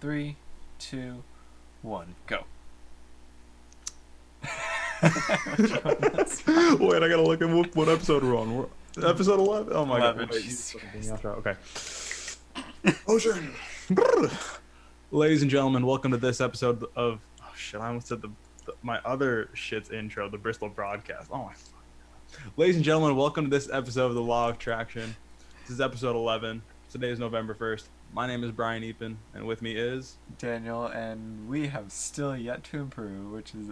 3, 2, 1, go. Wait, I gotta look at what episode we're on. Episode 11? Oh my 11. god. Wait, Jesus okay. Oh, sure. Ladies and gentlemen, welcome to this episode of... Oh, shit, I almost said my other shit's intro, the Bristol broadcast. Oh, my fucking god. Ladies and gentlemen, welcome to this episode of The Law of Traction. This is episode 11. Today is November 1st. My name is Brian Eapen, and with me is... Daniel, and we have still yet to improve, which is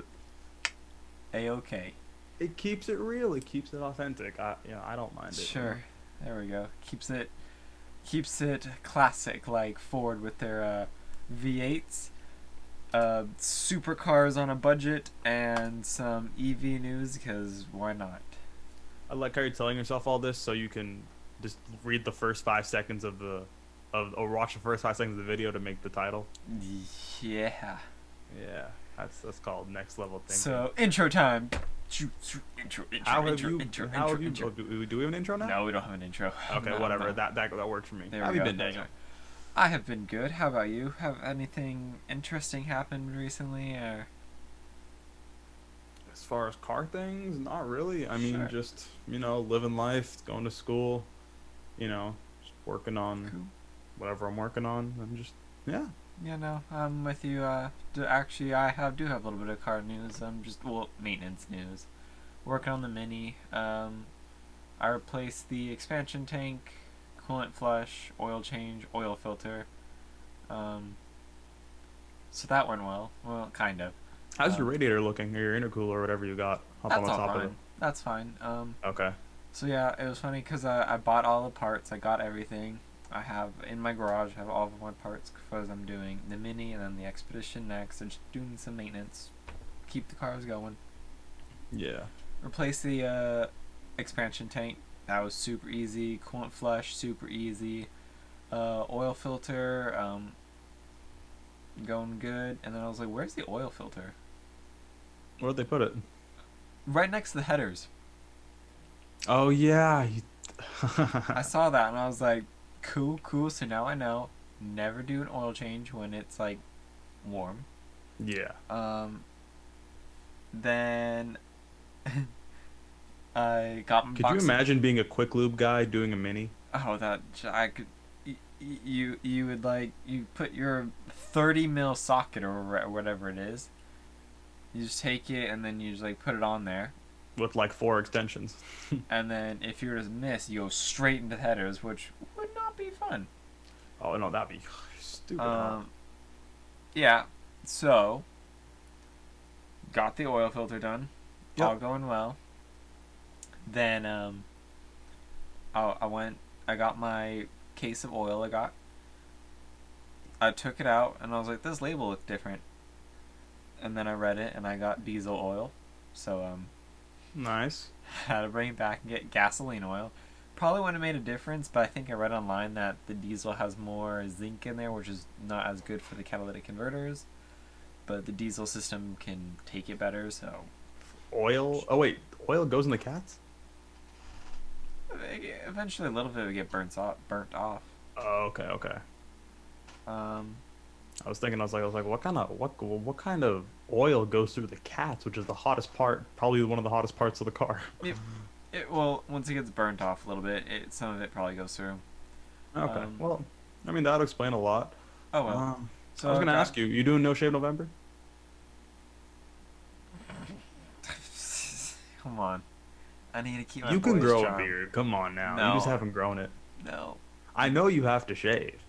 A-okay. It keeps it real. It keeps it authentic. I don't mind it. Sure. There we go. Keeps it classic, like Ford with their V8s, supercars on a budget, and some EV news, because why not? I like how you're telling yourself all this so you can just read the first 5 seconds or watch the first 5 seconds of the video to make the title. Yeah. Yeah, that's called next level thinking. So, intro time. Intro. How have you? Do we have an intro now? No, we don't have an intro. Okay, No, whatever. no. That worked for me. There How have we you go. been, Daniel? I have been good. How about you? Have anything interesting happened recently? Or As far as car things, not really. I mean, Sure. just living life, going to school, just working on Cool. whatever I'm working on, and just yeah. Yeah, no, I'm with you. Actually, I do have a little bit of car news. Maintenance news. Working on the Mini. I replaced the expansion tank, coolant flush, oil change, oil filter. So that went well. Well, kind of. How's your radiator looking, or your intercooler, or whatever you got up on That's the all top of it? fine. That's fine. Okay. So yeah, it was funny because I bought all the parts. I got everything. I have in my garage. I have all of my parts because I'm doing the Mini and then the Expedition next. I'm just doing some maintenance, keep the cars going. Yeah. Replace the expansion tank. That was super easy. Coolant flush, super easy. Oil filter, going good. And then I was like, "Where's the oil filter?" Where'd they put it? Right next to the headers. Oh yeah. I saw that and I was like, cool. So now I know. Never do an oil change when it's like warm. Yeah. Then I got my Could box you of- imagine being a quick lube guy doing a Mini? Oh, that I could. You would you put your 30 mil socket or whatever it is. You just take it and then you just put it on there. With like 4 extensions. And then if you were to miss, you go straight into headers, which would not be fun. Oh no, that'd be stupid. Huh? Yeah. So got the oil filter done. Yep. All going well. Then I got my case of oil I took it out and I was like, this label looks different. And then I read it and I got diesel oil. So Nice. had to bring it back and get gasoline oil. Probably wouldn't have made a difference, but I think I read online that the diesel has more zinc in there, which is not as good for the catalytic converters. But the diesel system can take it better, so Oil? Oh wait, oil goes in the cats? eventually a little bit would get burnt off. Oh, okay. I was like, what kind of oil goes through the cats, which is the hottest part, probably one of the hottest parts of the car. Well, once it gets burnt off a little bit, some of it probably goes through. Okay. Well, I mean that'll explain a lot. Oh well. So I was gonna ask you doing No Shave November? Come on. I need to keep my You can boy's grow charm. a beard. Come on now. No. You just haven't grown it. No. I know you have to shave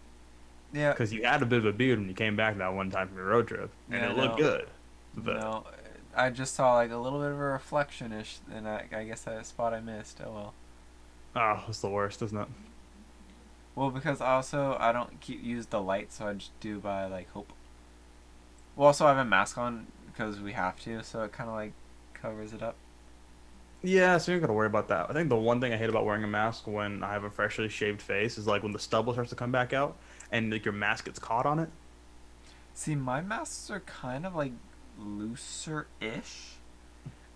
Yeah. because you had a bit of a beard when you came back that one time from your road trip, and Yeah, it looked good. But No. I just saw a little bit of a reflection-ish, and I guess that spot I missed. Oh well. it's the worst, isn't it? Well, because also I don't use the light, so I just do by hope. Well, also I have a mask on because we have to, so it kind of covers it up. Yeah, so you don't gotta worry about that. I think the one thing I hate about wearing a mask when I have a freshly shaved face is when the stubble starts to come back out and your mask gets caught on it. See, my masks are kind of looser-ish,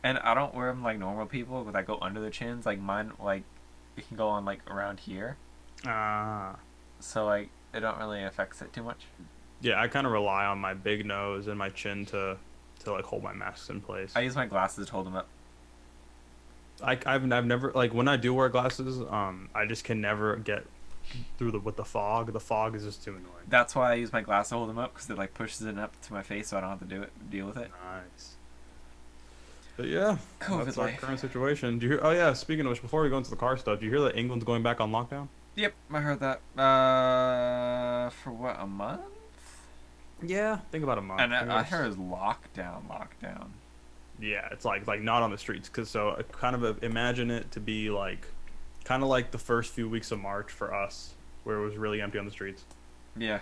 and I don't wear them like normal people, but I go under their chins. Mine, it can go on around here, Ah. so it don't really affects it too much. Yeah, I kind of rely on my big nose and my chin to like hold my masks in place. I use my glasses to hold them up. I've never like when I do wear glasses, I just can never get through with the fog. The fog is just too annoying. That's why I use my glass to hold them up, because it like pushes it up to my face, so I don't have to deal with it. Nice. But yeah, COVID that's our life. current situation. Do you hear? Oh yeah, speaking of which, before we go into the car stuff, do you hear that England's going back on lockdown? Yep, I heard that. For what, a month? Yeah, think about a month. And I heard it was lockdown. Yeah, it's like not on the streets, cause so kind of imagine it to be like, kind of like the first few weeks of March for us, where it was really empty on the streets. Yeah.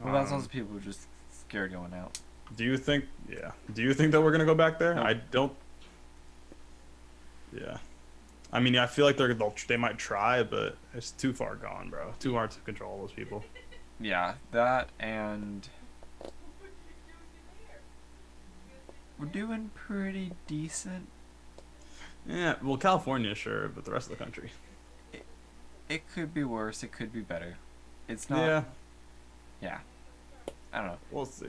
Well, that's also people who are just scared going out. Do you think? Yeah. Do you think that we're gonna go back there? Nope. I don't. Yeah. I mean, I feel like they might try, but it's too far gone, bro. Too hard to control those people. Yeah, that and we're doing pretty decent. Yeah. Well, California, sure, but the rest of the country. It could be worse. It could be better. It's not. Yeah. Yeah. I don't know. We'll see.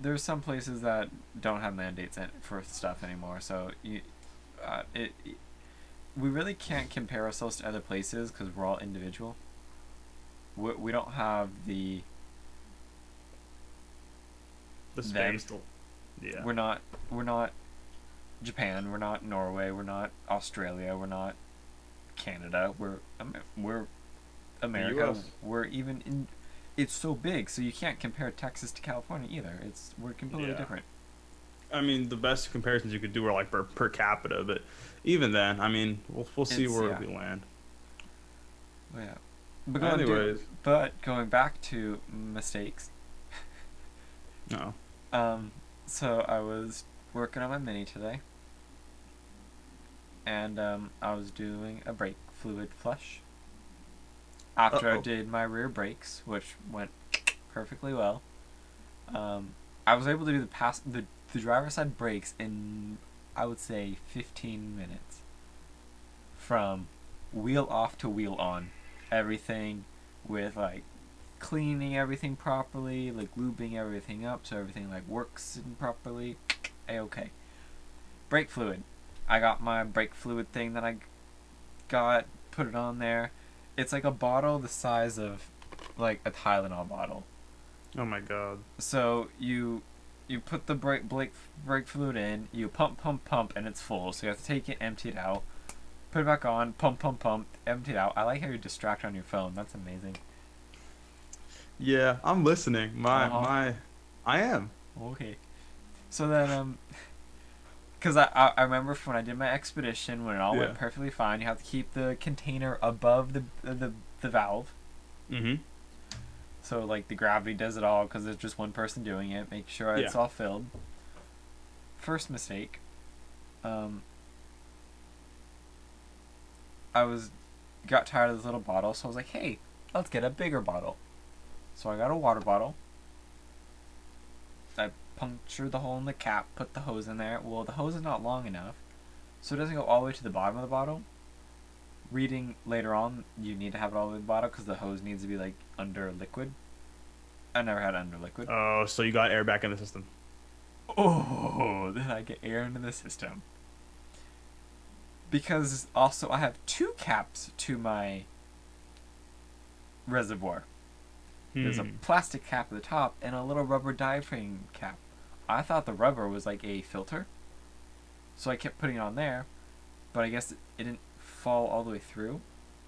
There's some places that don't have mandates for stuff anymore, so we really can't compare ourselves to other places because we're all individual. We don't have the spam still. Yeah. We're not Japan. We're not Norway. We're not Australia. We're not Canada. We're America. US. We're even in. It's so big, so you can't compare Texas to California either. We're completely different. I mean, the best comparisons you could do are like per capita, but even then, I mean, we'll see where we land. Well, yeah. But going back to mistakes. No. So I was working on my Mini today, and I was doing a brake fluid flush. After I did my rear brakes, which went perfectly well, I was able to do the driver's side brakes in, I would say, 15 minutes. From wheel off to wheel on. Everything with, like, cleaning everything properly, like, lubing everything up so everything, like, works properly. A-okay. Brake fluid. I got my brake fluid thing that I got, put it on there. It's like a bottle the size of, like, a Tylenol bottle. Oh my god. So you put the brake fluid in, you pump, and it's full. So you have to take it, empty it out, put it back on, pump, empty it out. I like how you're distracted on your phone. That's amazing. Yeah, I'm listening. I am. Okay. So then, because I remember from when I did my expedition, when it all went perfectly fine, you have to keep the container above the valve. Mm-hmm. So, like, the gravity does it all because there's just one person doing it. Make sure it's all filled. First mistake. I got tired of this little bottle, so I was like, hey, let's get a bigger bottle. So I got a water bottle. I punctured the hole in the cap, put the hose in there. Well, the hose is not long enough, so it doesn't go all the way to the bottom of the bottle. Reading later on, you need to have it all the way to the bottom because the hose needs to be, like, under liquid. I never had under liquid. Oh, so you got air back in the system. Oh, then I get air into the system. Because also I have two caps to my reservoir. There's a plastic cap at the top and a little rubber diaphragm cap. I thought the rubber was like a filter, so I kept putting it on there, but I guess it didn't fall all the way through,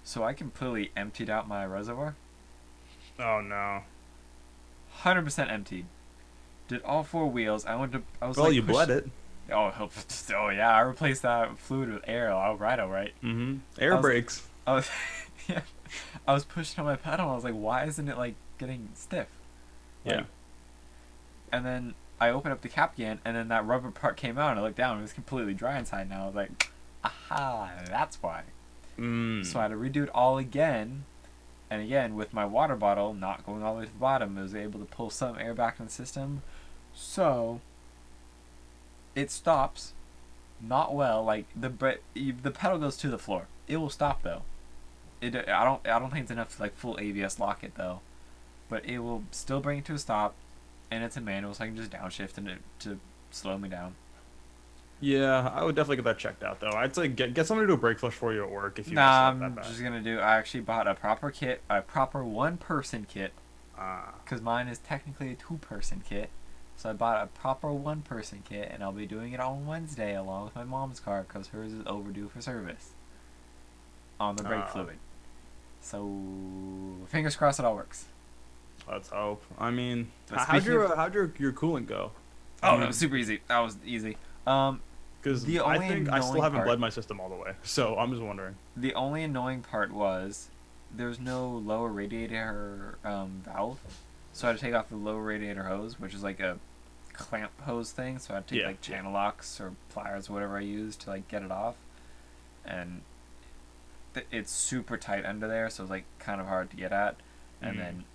so I completely emptied out my reservoir. Oh no. 100% emptied. Did all four wheels. I was well, like, you bled it. Oh yeah, I replaced that fluid with air. All right. Mm-hmm. Air brakes. Yeah. I was pushing on my pedal. I was like, why isn't it, like, getting stiff? Like, Yeah. And then I opened up the cap again, and then that rubber part came out, and I looked down, and it was completely dry inside now. I was like, aha, that's why. So I had to redo it all again, and again, with my water bottle not going all the way to the bottom, I was able to pull some air back in the system. So it stops, not well. Like, the pedal goes to the floor. It will stop though. I don't think it's enough to, like, full ABS lock it though. but it will still bring it to a stop, and it's a manual, so I can just downshift and it to slow me down. Yeah, I would definitely get that checked out though. I'd say get someone to do a brake flush for you at work if you mess Nah, it up that I'm bad. just gonna do. I actually bought a proper kit, a proper one-person kit, Ah, because mine is technically a two-person kit. So I bought a proper one-person kit, and I'll be doing it on Wednesday along with my mom's car, because hers is overdue for service on the brake fluid. So fingers crossed it all works. let's hope. I mean, But how'd your coolant go? Oh, no, super easy. That was easy. Because The I only think I still annoying haven't part- bled my system all the way. So I'm just wondering. The only annoying part was there's no lower radiator valve, so I had to take off the lower radiator hose, which is like a clamp hose thing. So I had to take Yeah. like channel locks or pliers or whatever I used to like get it off, and it's super tight under there, so it's like kind of hard to get at. And then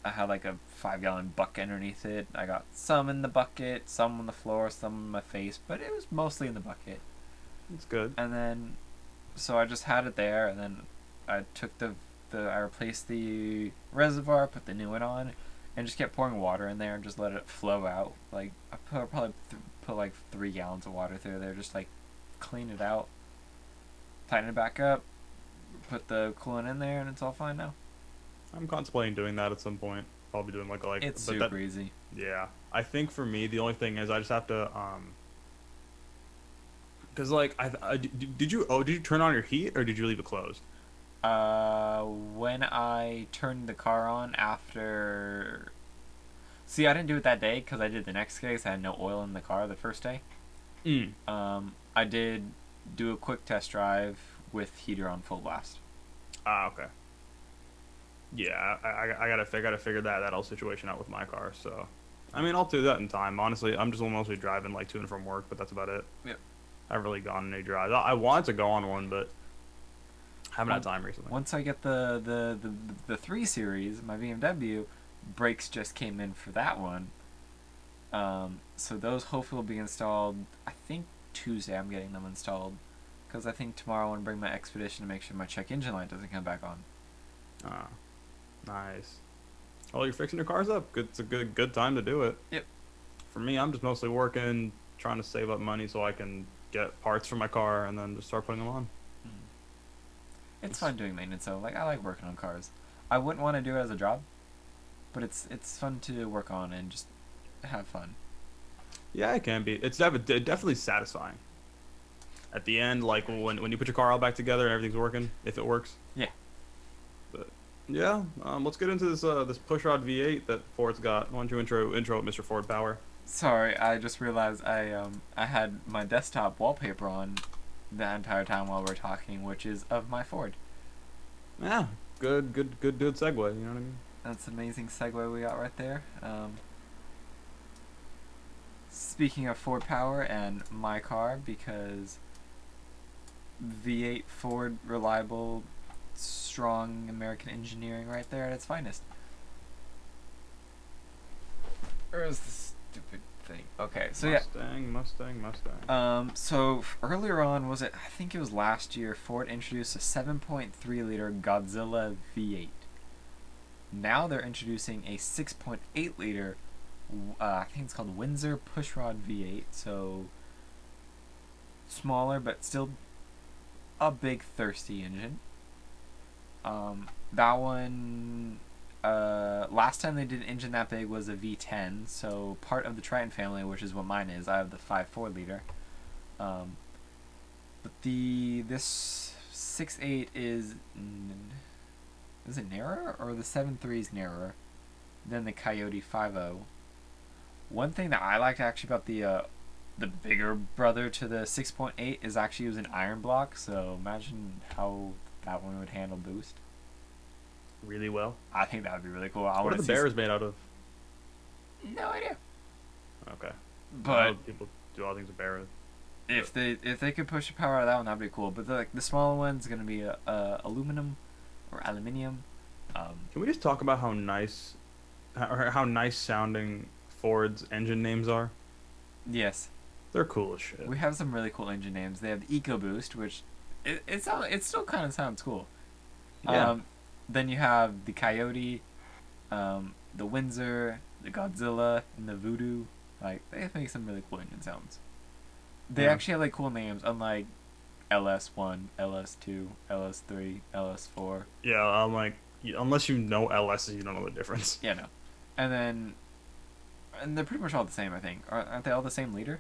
I had like a 5-gallon bucket underneath it. I got some in the bucket, some on the floor, some in my face, but it was mostly in the bucket. It's good. And then, so I just had it there, and then I took I replaced the reservoir, put the new one on, and just kept pouring water in there and just let it flow out. Like I probably put like 3 gallons of water through there, just like clean it out, tighten it back up, put the coolant in there, and it's all fine now. I'm contemplating doing that at some point. Probably doing like It's but super easy. yeah. I think for me the only thing is I just have to because like did you turn on your heat or did you leave it closed? When I turned the car on after. See, I didn't do it that day because I did the next day because I had no oil in the car the first day. I did do a quick test drive with heater on full blast. Ah, okay. Yeah, I gotta figure that whole situation out with my car. So, I mean, I'll do that in time. Honestly, I'm just mostly driving like to and from work, but that's about it. Yep. I haven't really gone on any drives. I wanted to go on one, but haven't had time recently. Once I get the 3 Series, my BMW, brakes just came in for that one. So those hopefully will be installed. I think Tuesday I'm getting them installed, because I think tomorrow I want to bring my Expedition to make sure my check engine light doesn't come back on. Ah, nice. Oh, you're fixing your cars up. Good, it's a good time to do it. Yep. For me, I'm just mostly working, trying to save up money so I can get parts for my car and then just start putting them on. It's fun doing maintenance though. Like I like working on cars. I wouldn't want to do it as a job, but it's fun to work on and just have fun. Yeah, it can be. It's definitely satisfying. At the end, like when you put your car all back together and everything's working, if it works. Yeah. But yeah, let's get into this pushrod V8 that Ford's got. Why don't you intro Mr. Ford Power? Sorry, I just realized I had my desktop wallpaper on the entire time while we're talking, which is of my Ford. Yeah, good segue. You know what I mean? That's an amazing segue we got right there. Speaking of Ford Power and my car, because V8 Ford, reliable, strong American engineering right there at its finest. Where is the stupid thing? Okay, so Mustang. So earlier on, I think it was last year, Ford introduced a 7.3 liter Godzilla V8. Now they're introducing a 6.8 liter, I think it's called Windsor Pushrod V8. So smaller, but still a big thirsty engine. That one, last time they did an engine that big was a V10, so part of the Triton family, which is what mine is. I have the 5.4 liter. But this 6.8 is it narrower, or the 7.3 is narrower than the Coyote 5.0? One thing that I liked actually about the bigger brother to the 6.8 is actually using iron block, so imagine how that one would handle boost. Really well. I think that would be really cool. What are the bears made out of? No idea. Okay. But people do all things with bears. if they could push the power out of that one, that'd be cool. But the smaller one's gonna be aluminum or aluminium. Can we just talk about how nice sounding Ford's engine names are? Yes, They're cool as shit. we have some really cool engine names. They have the EcoBoost, which it still kind of sounds cool. Yeah. Then you have the Coyote, The Windsor, the Godzilla, and the Voodoo. Like, they make some really cool engine sounds. They Yeah. actually have like cool names, unlike LS1, LS2, LS3, LS4. Yeah, I'm like, unless you know LSs, you don't know the difference. Yeah, no. And then, and they're pretty much all the same, I think. Aren't they all the same liter?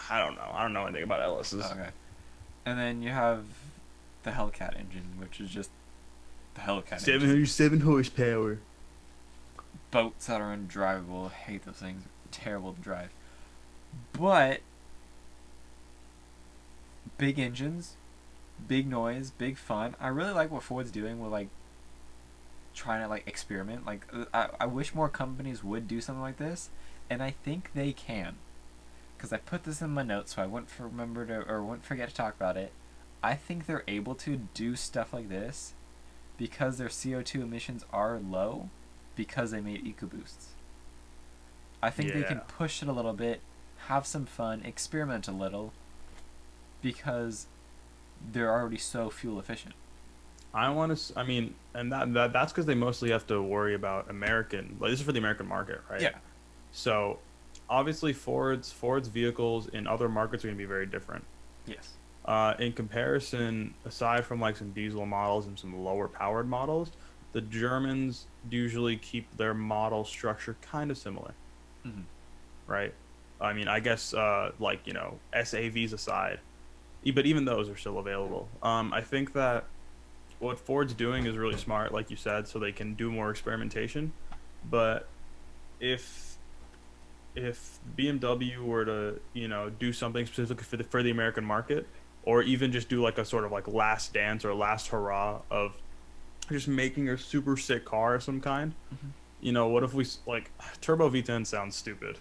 I don't know. I don't know anything about LSs. Okay. And then you have the Hellcat engine, which is just the Hellcat engine. 707 horsepower. Boats that are undrivable. I hate those things. Terrible to drive. But big engines, big noise, big fun. I really like what Ford's doing with like trying to like experiment. Like I wish more companies would do something like this, and I think they can. Because I put this in my notes so I wouldn't wouldn't forget to talk about it. I think they're able to do stuff like this because their CO2 emissions are low because they made EcoBoosts. I think they can push it a little bit, have some fun, experiment a little, because they're already so fuel efficient. I mean, and that's because they mostly have to worry about American. Like, this is for the American market, right? Yeah. So, obviously, Ford's vehicles in other markets are going to be very different. Yes. In comparison, aside from like some diesel models and some lower powered models, the Germans usually keep their model structure kind of similar, right? I mean, I guess like, you know, SAVs aside, but even those are still available. I think that what Ford's doing is really smart, like you said, so they can do more experimentation. But if BMW were to, you know, do something specifically for the American market, or even just do like a sort of like last dance or last hurrah of just making a super sick car of some kind, you know, what if we like turbo V10 sounds stupid,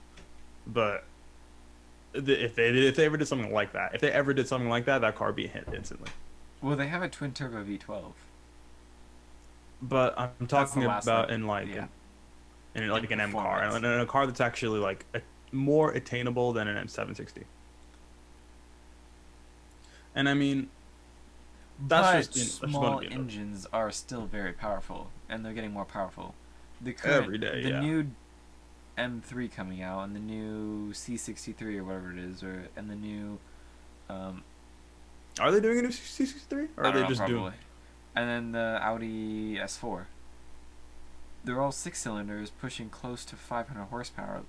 but if they ever did something like that, that car would be a hit instantly. Well, they have a twin turbo V12. But I'm talking about in like in like an M car, and in a car that's actually like more attainable than an M760. And I mean, that's just small engines are still very powerful, and they're getting more powerful. Every day, the new M3 coming out, and the new C63 or whatever it is, and the new. Are they doing a new C63, or are they just doing? And then the Audi S4. They're all 6-cylinders, pushing close to 500 horsepower.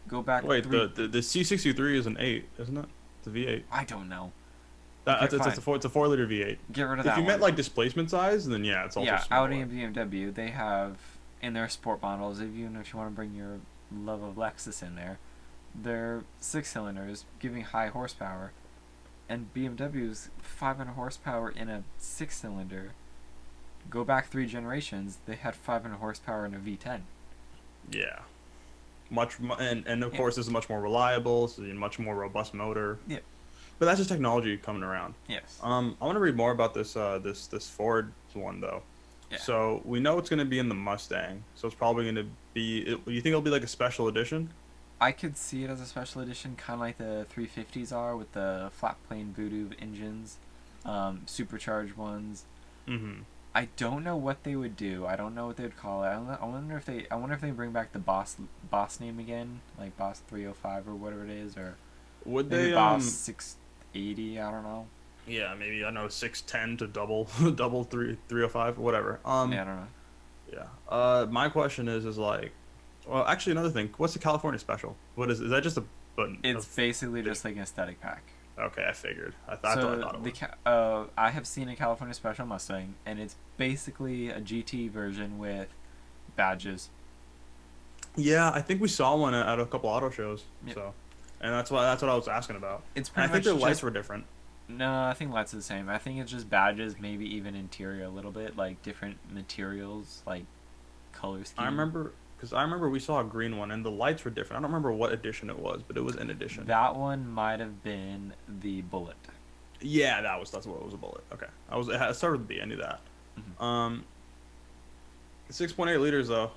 Go back. Wait, the C63 is an 8, isn't it? It's a V8. I don't know. It's a 4-liter V8. Get rid of that. If you meant like displacement size, then yeah, it's also smaller. Audi and BMW, they have in their sport models. Even if you want to bring your love of Lexus in there, they're 6-cylinders, giving high horsepower, and BMW's 500 horsepower in a 6-cylinder. Go back 3 generations, they had 500 horsepower in a V10. Yeah. And of course, this is much more reliable, so a much more robust motor. Yeah. But that's just technology coming around. Yes. I want to read more about this this Ford one though. Yeah. So we know it's going to be in the Mustang. So it's probably going to be. You think it'll be like a special edition? I could see it as a special edition, kind of like the 350s are with the flat plane Voodoo engines, supercharged ones. Mm-hmm. I don't know what they would do. I don't know what they would call it. I wonder if they bring back the boss name again, like Boss 305 or whatever it is, or would maybe they Boss 680? I don't know. Yeah, maybe I know 610 to double 305, whatever. Yeah, I don't know. Yeah. My question is like, well, actually another thing. What's the California special? What is that? Just a button? It's basically just like an aesthetic pack. Okay, I figured. I thought it was. I have seen a California Special Mustang, and it's basically a GT version with badges. Yeah, I think we saw one at a couple auto shows. Yep. So, and that's what I was asking about. It's pretty I think their lights were different. No, I think lights are the same. I think it's just badges, maybe even interior a little bit, like different materials, like color scheme. I remember we saw a green one, and the lights were different. I don't remember what edition it was, but it was an edition. That one might have been the Bullet. Yeah, that's what it was, a Bullet. Okay, it started with B. I knew that. Mm-hmm. 6.8 liters though.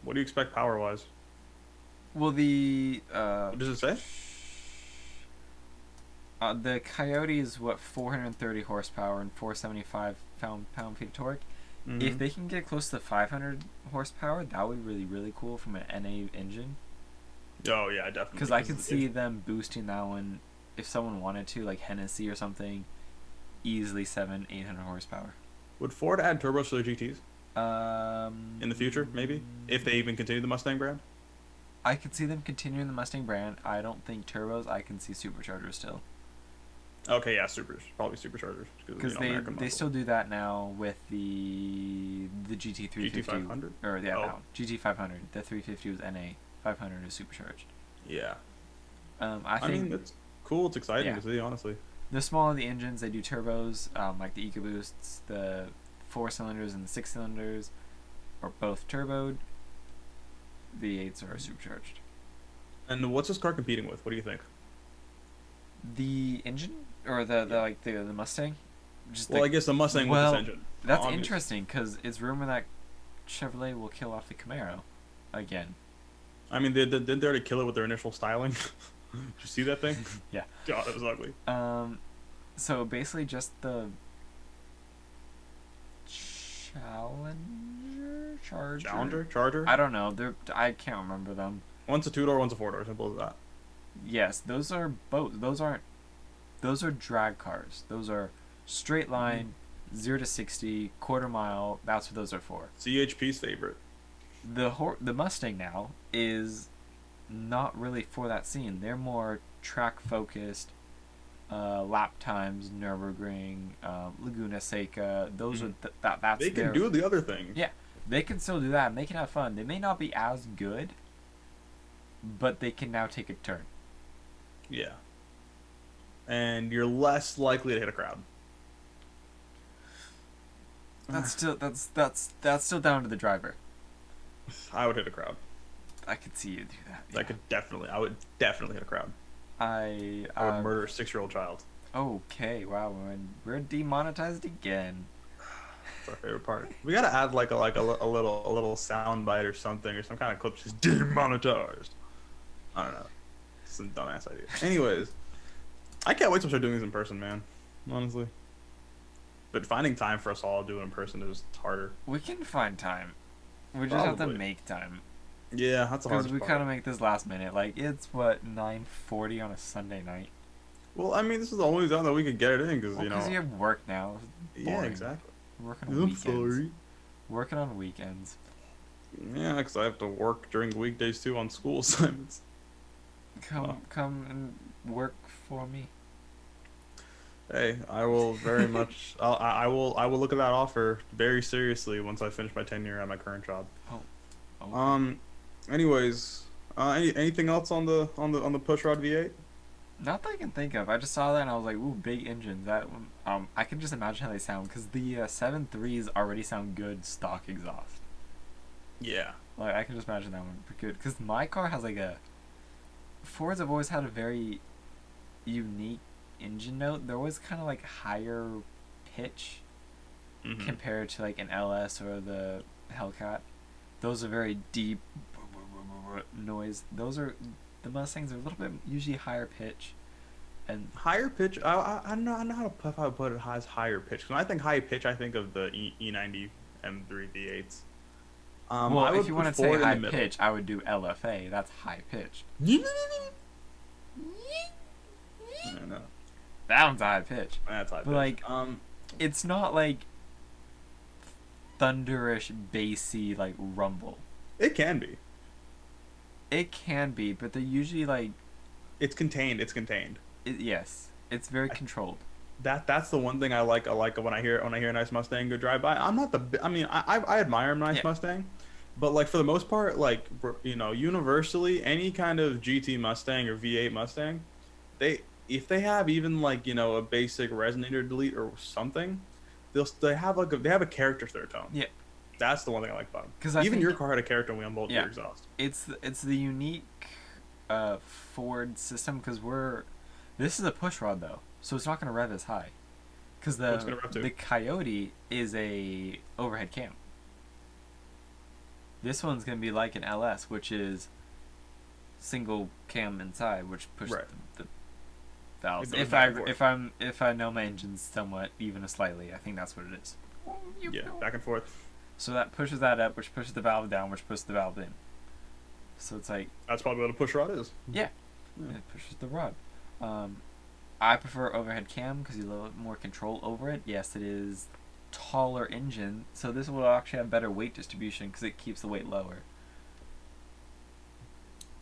What do you expect power wise? Well, what does it say? The Coyote is 430 horsepower and 475 pound-feet of torque. If they can get close to 500 horsepower, that would be really, really cool from an NA engine. Oh yeah, definitely. Because I could see them boosting that one if someone wanted to, like Hennessy or something, easily 800 horsepower. Would Ford add turbos to their GTs in the future, maybe, if they even continue the Mustang brand? I could see them continuing the Mustang brand. I don't think turbos. I can see superchargers still. Okay, yeah, probably superchargers. Because they still do that now with the GT350. GT500? Or GT500. The 350 was NA. 500 is supercharged. Yeah. I mean, it's cool. It's exciting to see, honestly. The smaller the engines, they do turbos, like the EcoBoosts, the 4 cylinders and the 6 cylinders are both turboed. V8s are supercharged. And what's this car competing with? What do you think? The engine or the Mustang? I guess the Mustang with this engine. That's interesting because it's rumored that Chevrolet will kill off the Camaro again. I mean, didn't they already kill it with their initial styling? Did you see that thing? Yeah. God, it was ugly. So basically just the Charger? I don't know. I can't remember them. One's a 2-door, one's a 4-door. Simple as that. Yes, those are both. Those are drag cars. Those are straight line, 0 to 60, quarter mile. That's what those are for. CHP's favorite. The Mustang now is not really for that scene. They're more track focused, lap times, Nürburgring, Laguna Seca. Those are that's. They can do the other thing. Yeah, they can still do that and they can have fun. They may not be as good, but they can now take a turn. Yeah. And you're less likely to hit a crowd. That's still down to the driver. I would hit a crowd. I could see you do that. Yeah. I would definitely hit a crowd. I would murder a 6-year-old child. Okay, wow, we're demonetized again. That's our favorite part. We gotta add like a little sound bite or something, or some kind of clip just demonetized. I don't know. It's a dumbass idea. Anyways, I can't wait to start doing these in person, man. Honestly. But finding time for us all to do it in person is harder. We can find time. We just have to make time. Yeah, that's a hard part. Because we kind of make this last minute. Like, it's, 9:40 on a Sunday night. Well, I mean, this is the only time that we could get it in, because, Because you have work now. Yeah, exactly. Working on weekends. Sorry. Working on weekends. Yeah, because I have to work during weekdays, too, on school assignments. Come and work for me. Hey, I will very much. I will look at that offer very seriously once I finish my tenure at my current job. Oh. Okay. Anyways, anything else on the pushrod V8? Not that I can think of. I just saw that and I was like, ooh, big engines. That I can just imagine how they sound because the 7.3s already sound good stock exhaust. Yeah. Like I can just imagine that one pretty good because my car has like Fords have always had a very unique engine note. They're always kind of like higher pitch compared to like an LS or the Hellcat. Those are very deep noise. The Mustangs are a little bit usually higher pitch, and higher pitch. I don't know how to put it as higher pitch. When I think high pitch, I think of the E90 M3 V8s. Well, if you want to say high pitch, I would do LFA. That's high pitch. I know. That one's a high pitch. That's high pitch. But like, it's not like thunderish, bassy like rumble. It can be. It can be, but they're usually like. It's contained. Yes, it's very controlled. That's the one thing I like. I like when I hear a nice Mustang go drive by. I'm not I admire a nice Mustang, but like for the most part, like universally, any kind of GT Mustang or V8 Mustang, if they have even like a basic resonator delete or something, they have a character to their tone. Yeah, that's the one thing I like about them. Because even your car had a character when we unbolted your exhaust. It's the unique Ford system because this is a pushrod though, so it's not going to rev as high. Because the Coyote is a overhead cam. This one's going to be like an LS, which is single cam inside, which pushes the valves. If I know my engines somewhat even slightly, I think that's what it is. Yeah, back and forth. So that pushes that up, which pushes the valve down, which pushes the valve in. So it's like, That's probably what a push rod is. yeah, it pushes the rod. I prefer overhead cam because you have a little more control over it. Yes, it is taller engine, so this will actually have better weight distribution because it keeps the weight lower.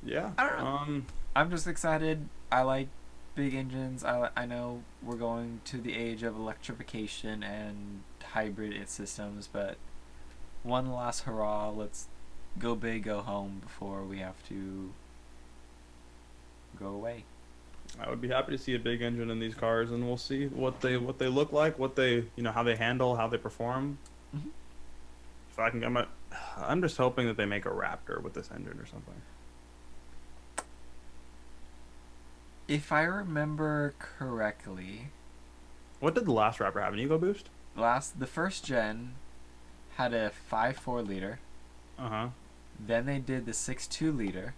Yeah. I don't know. I'm just excited. I like big engines. I know we're going to the age of electrification and hybrid systems, but one last hurrah. Let's go big, go home before we have to go away. I would be happy to see a big engine in these cars, and we'll see what they look like, what they how they handle, how they perform. Mm-hmm. If I can get I'm just hoping that they make a Raptor with this engine or something. If I remember correctly, What did the last Raptor have? An EcoBoost? the first gen had a 5.4 liter. Then they did the 6.2 liter.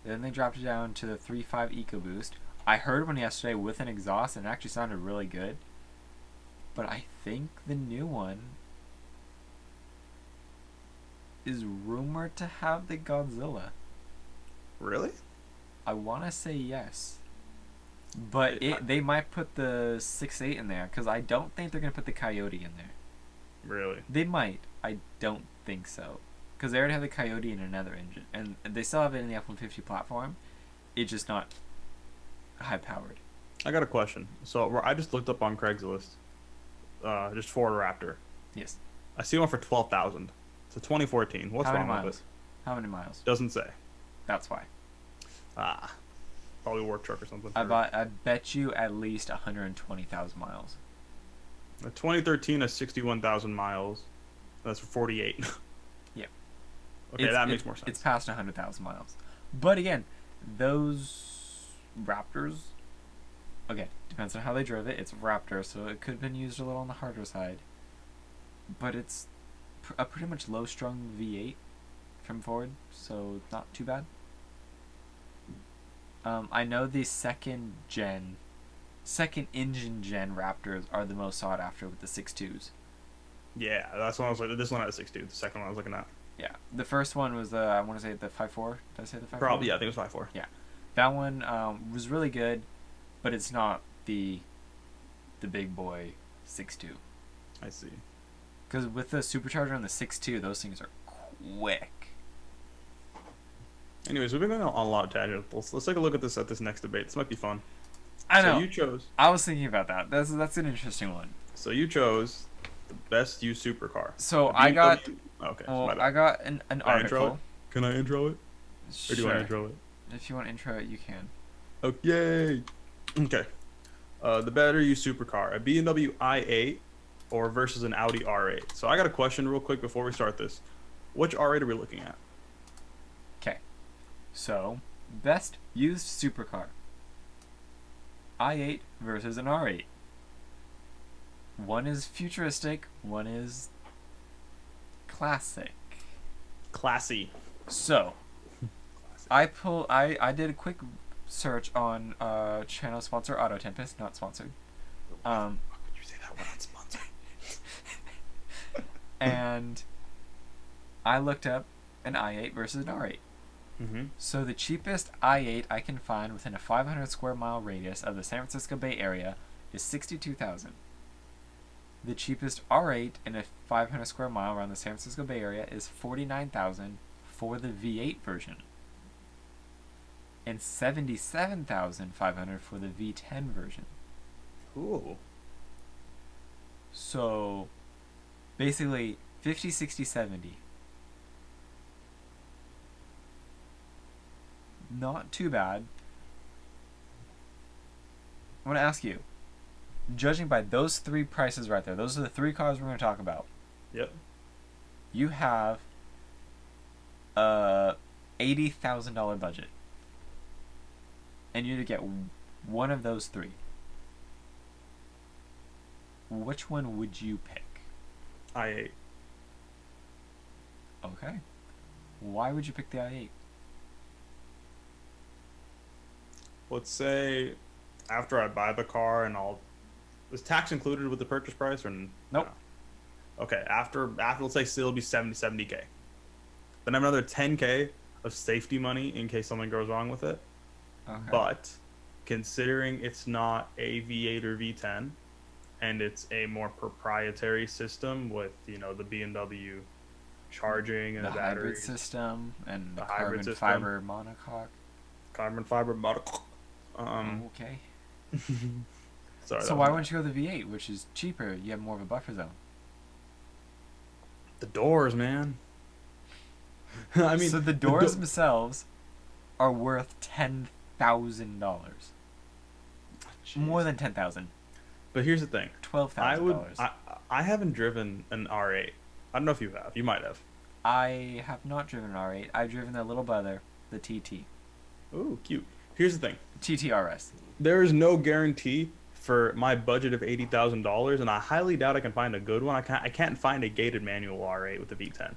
Then they dropped it down to the 3.5 EcoBoost. I heard one yesterday with an exhaust and it actually sounded really good. But I think the new one is rumored to have the Godzilla. Really? I want to say yes. But they might put the 6.8 in there because I don't think they're going to put the Coyote in there. Really? They might. I don't think so. Because they already have the Coyote in another engine. And they still have it in the F-150 platform. It's just not high-powered. I got a question. So I just looked up on Craigslist. Just Ford Raptor. Yes. I see one for $12,000. It's a 2014. What's How many wrong miles? with it? How many miles? Doesn't say. That's why. Probably a work truck or something. I bet you at least 120,000 miles. A 2013 is 61,000 miles. That's for 48. Yeah. Okay, that makes more sense. It's past 100,000 miles. But again, those Raptors, okay, depends on how they drove it. It's a Raptor, so it could have been used a little on the harder side. But it's a pretty much low-strung V8 from Ford, so not too bad. I know the second engine gen Raptors are the most sought after with the 6.2s. Yeah, that's one I was like. This one had a 6.2. The second one I was looking at. Yeah, the first one was I want to say the 5.4. Did I say the 5.4? Probably, yeah, I think it was 5.4. Yeah, that one was really good, but it's not the big boy 6.2. I see. Because with the supercharger and the 6.2, those things are quick. Anyways, we've been going on a lot of tangents. Let's take a look at this next debate. This might be fun. I know. So you chose. I was thinking about that. That's an interesting one. So you chose the best used supercar. So I got. Okay. Well, I got an article. Can I intro it? Sure. Or do you want to intro it? If you want to intro it, you can. Oh, yay! Okay. The better used supercar, a BMW i8 or versus an Audi R8. So I got a question real quick before we start this. Which R8 are we looking at? Okay. So, best used supercar. i8 versus an R8. One is futuristic, one is classic. Classy. So, I did a quick search on channel sponsor Auto Tempest, not sponsored. How could you say that we're not sponsored? And I looked up an i8 versus an R8. Mm-hmm. So the cheapest i8 I can find within a 500 square mile radius of the San Francisco Bay Area is $62,000. The cheapest R8 in a 500 square mile around the San Francisco Bay Area is $49,000 for the V8 version, and $77,500 for the V10 version. Cool. So basically 50, 60, 70. Not too bad. I want to ask you, judging by those three prices right there, those are the three cars we're going to talk about. Yep. You have a $80,000 budget, and you to get one of those three. Which one would you pick? i8. Okay. Why would you pick the i8? Let's say after I buy the car and is tax included with the purchase price or Nope. Okay, after let's say still be 70k. Then I have another 10k of safety money in case something goes wrong with it. Okay. But considering it's not a V8 or V10 and it's a more proprietary system with, the BMW charging and The the hybrid batteries, system and the the hybrid carbon system, fiber monocoque. carbon fiber motor. Okay. Sorry, So that why was wouldn't you go the V8, which is cheaper? You have more of a buffer zone. the doors, man. I mean, So the doors themselves are worth $10,000. More than 10,000. But here's the thing. $12,000. I haven't driven an R8. I don't know if you have. You might have. I have not driven an R8. I've driven their little brother, the TT. Ooh, cute. Here's the thing. TTRS. There is no guarantee for my budget of $80,000, and I highly doubt I can find a good one. I can't find a gated manual R8 with a V10.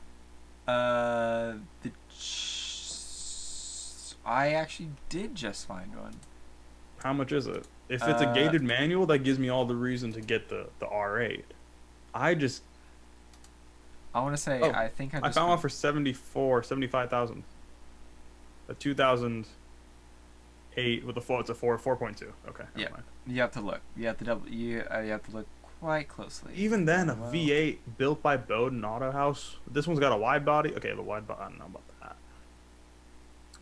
I actually did just find one. How much is it? If it's a gated manual, that gives me all the reason to get the R8. I want to say, I think I found one for 75,000. A 2008 with a 4.2. Okay. Yeah. You have to look. You have to you have to look quite closely. Even then, a V8 built by Bowden Auto House. This one's got a wide body. Okay, the wide body. I don't know about that.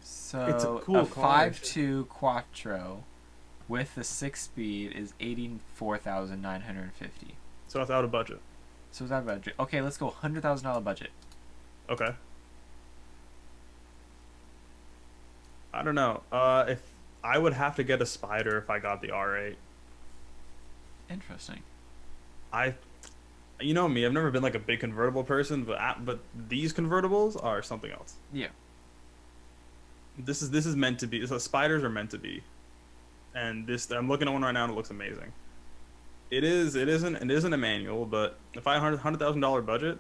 So it's a cool car. 5.2 Quattro with the 6-speed is $84,950. So that's out of budget. So is that budget? Okay, let's go $100,000 budget. Okay. I don't know. If I would have to get a Spider if I got the R8. Interesting. You know me. I've never been like a big convertible person, but these convertibles are something else. Yeah. This is meant to be. So Spiders are meant to be, and I'm looking at one right now and it looks amazing. It isn't a manual, but if I had $100,000 budget,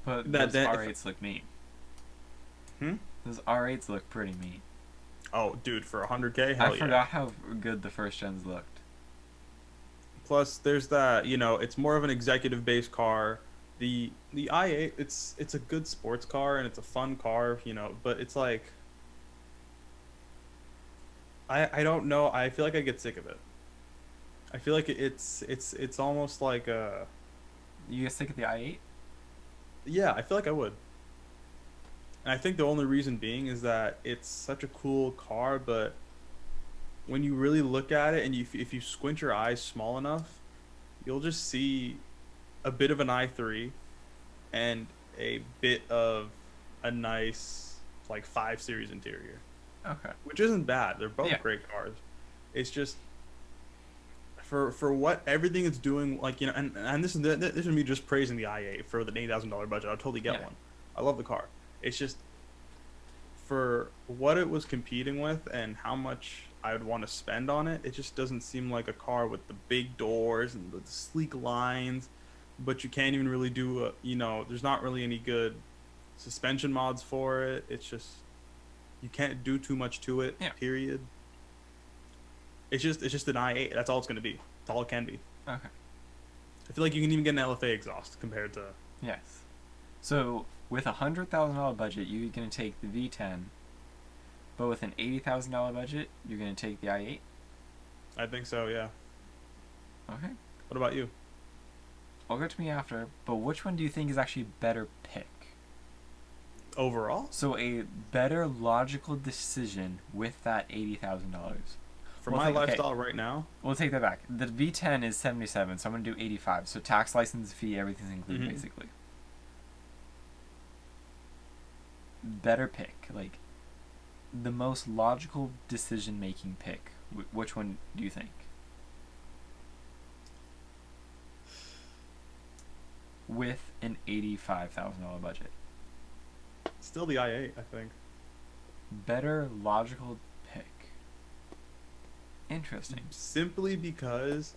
but those R8s look neat. Those R8s look pretty neat. Oh, dude, for 100K, hell I forgot how good the first gens looked. Plus, there's that, it's more of an executive-based car. The i8, it's a good sports car and it's a fun car, but it's like, I don't know. I feel like I get sick of it. I feel like it's almost like a. You get sick of the i8? Yeah, I feel like I would. And I think the only reason being is that it's such a cool car, but when you really look at it and if you squint your eyes small enough, you'll just see a bit of an i3 and a bit of a nice like 5 Series interior. Okay. Which isn't bad. They're both great cars. It's just for what everything it's doing, like, and this is me just praising the i8 for the $80,000 budget. I'll totally get one. I love the car. It's just for what it was competing with and how much I would want to spend on it. It just doesn't seem like a car with the big doors and the sleek lines. But you can't even really do there's not really any good suspension mods for it. It's just you can't do too much to it. Period. It's just an i8. That's all it's gonna be. That's all it can be. Okay. I feel like you can even get an LFA exhaust compared to. Yes. So with $100,000 budget, you're gonna take the V10, but with an $80,000 budget, you're gonna take the i8. I think so. Yeah. Okay. What about you? I'll go to me after, but which one do you think is actually a better pick? Overall? So a better logical decision with that $80,000. For my lifestyle right now? We'll take that back. The V10 is 77, so I'm going to do 85. So tax, license, fee, everything's included, basically. Better pick. Like, the most logical decision-making pick. Which one do you think? With an $85,000 budget. Still the i8, I think. Better logical pick. Interesting. Simply because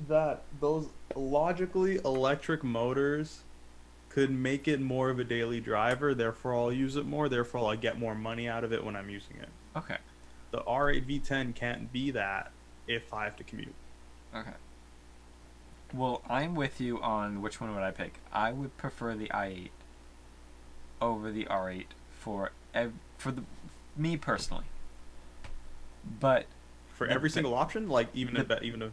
that those logically electric motors could make it more of a daily driver, therefore I'll use it more, therefore I'll get more money out of it when I'm using it. Okay. The R8 V10 can't be that if I have to commute. Okay. Well, I'm with you on which one would I pick. I would prefer the i8 over the R8 for the me personally. But For the every single option, like even the, even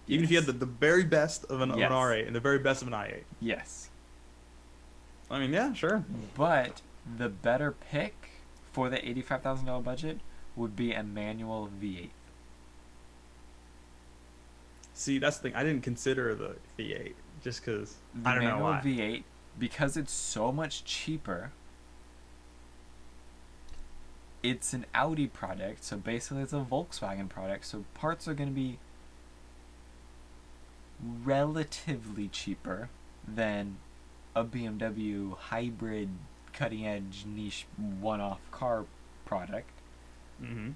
if you had yes. the very best of an Yes. R8 and the very best of an i8. Yes. I mean, yeah, sure. But the better pick for the $85,000 budget would be a manual V8. See, that's the thing. I didn't consider the V8 just because The I don't know manual why. V8, because it's so much cheaper, it's an Audi product, so basically it's a Volkswagen product, so parts are going to be relatively cheaper than a BMW hybrid cutting edge niche one off car product. Mm-hmm.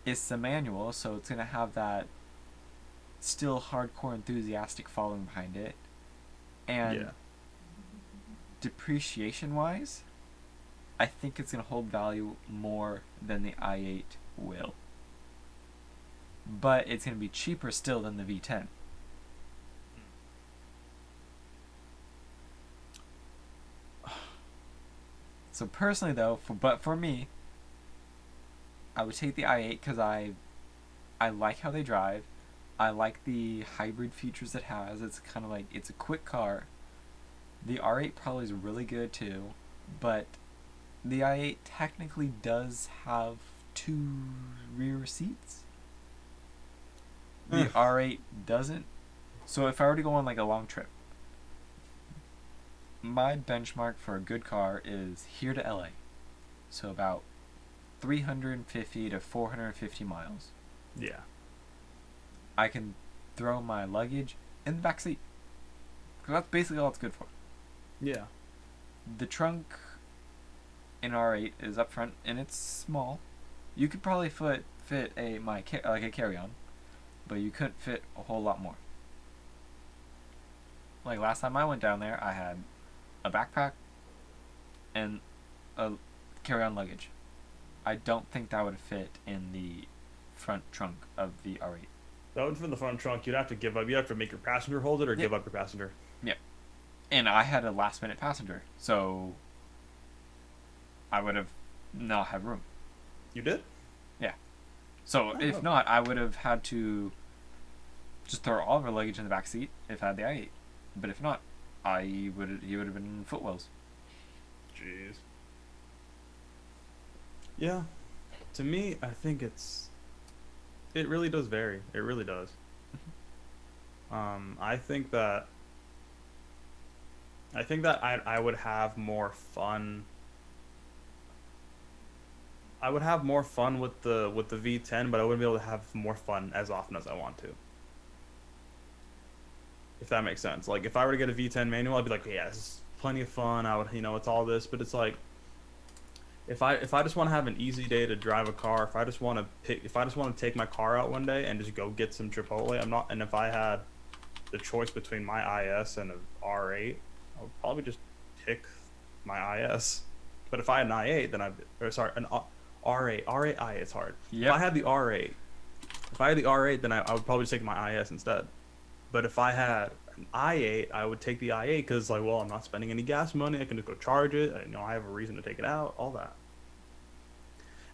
It's the manual, so it's going to have that still hardcore enthusiastic following behind it. And Yeah. depreciation wise, I think it's going to hold value more than the i8 will. But it's going to be cheaper still than the V10. So personally though, for me, I would take the i8 because I like how they drive. I like the hybrid features it has. It's kind of like it's a quick car. The R8 probably is really good too, but the i8 technically does have two rear seats. The R8 doesn't. So if I were to go on like a long trip, my benchmark for a good car is here to LA. So about 350 to 450 miles. Yeah. I can throw my luggage in the back seat. Because that's basically all it's good for. Yeah. The trunk in R8 is up front and it's small. You could probably fit a carry-on, but you couldn't fit a whole lot more. Like last time I went down there, I had a backpack and a carry-on luggage. I don't think that would fit in the front trunk of the R8. That would fit in the front trunk. You'd have to give up. You'd have to make your passenger hold it or give up your passenger. Yeah. And I had a last-minute passenger, so I would have not had room. You did? Yeah. So if not, I would have had to just throw all of our luggage in the back seat if I had the i8. But if not, he would have been in footwells. Jeez. Yeah. To me, I think it really does vary. It really does. I think that I would have more fun. I would have more fun with the V10, but I wouldn't be able to have more fun as often as I want to. If that makes sense. Like if I were to get a V10 manual, I'd be like, yeah, this is plenty of fun. I would, it's all this, but it's like if I just want to have an easy day to drive a car, if I just want to take my car out one day and just go get some Chipotle, and if I had the choice between my IS and an R8, I would probably just pick my IS. But if I had an i8, then an R8 I, it's hard. Yep. If I had the R8, then I would probably just take my IS instead. But if I had an i8, I would take the i8 because, like, well, I'm not spending any gas money. I can just go charge it. I have a reason to take it out, all that.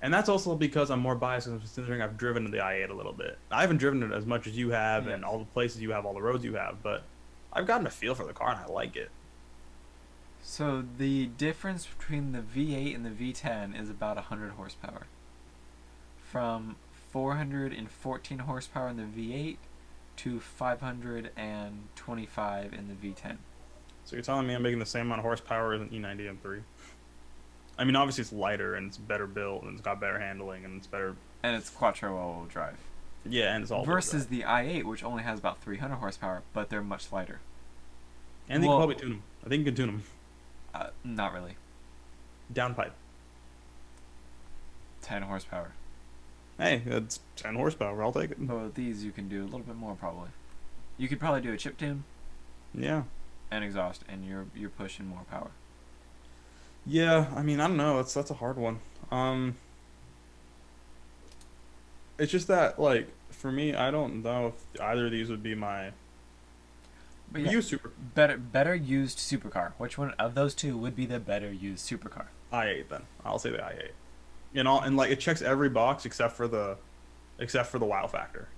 And that's also because I'm more biased considering I've driven the i8 a little bit. I haven't driven it as much as you have and all the places you have, all the roads you have, but I've gotten a feel for the car and I like it. So the difference between the V8 and the V10 is about 100 horsepower. From 414 horsepower in the V8 to 525 in the V10. So you're telling me I'm making the same amount of horsepower as an E90 M3? I mean, obviously it's lighter and it's better built and it's got better handling and it's better. And it's quattro all-wheel drive. Yeah, and it's all versus the i8, which only has about 300 horsepower, but they're much lighter. And you can probably tune them. I think you can tune them. Not really. Downpipe. 10 horsepower. Hey, that's 10 horsepower. I'll take it. But with these, you can do a little bit more probably. You could probably do a chip tune. Yeah. And exhaust, and you're pushing more power. Yeah, I mean, I don't know. That's a hard one. It's just that, like, for me, I don't know if either of these would be my But yeah, Used super. better used supercar. Which one of those two would be the better used supercar? i8 then. I'll say the i8. And like it checks every box except for the wow factor.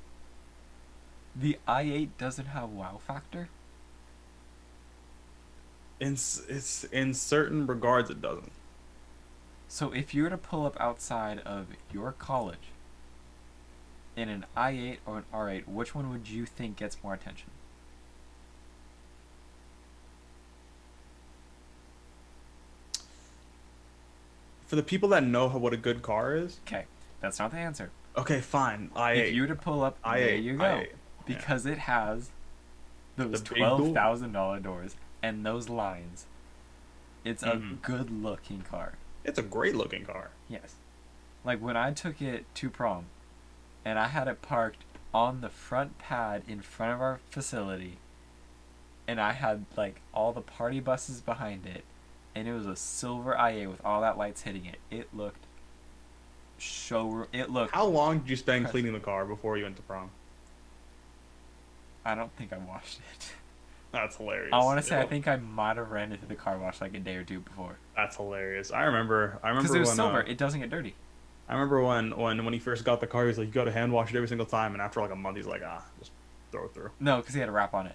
The i8 doesn't have wow factor. It's in certain regards it doesn't. So if you were to pull up outside of your college in an i8 or an R8, which one would you think gets more attention? For the people that know what a good car is, Okay, that's not the answer. okay, fine. I8. If you were to pull up, I8. there you go. I8. Because it has those The big door. $12,000 doors and those lines. It's a good looking car. It's a great looking car. Yes. Like when I took it to prom and I had it parked on the front pad in front of our facility and I had like all the party buses behind it and it was a silver IA with all that lights hitting it. It looked How long did you spend cleaning the car before you went to prom? I don't think I washed it. That's hilarious. I want to say I think I might have ran into the car wash like a day or two before. That's hilarious. I remember Because it was when, silver. It doesn't get dirty. I remember when he first got the car, he was like, "You got to hand wash it every single time." And after like a month, he's like, just throw it through." No, because he had a wrap on it.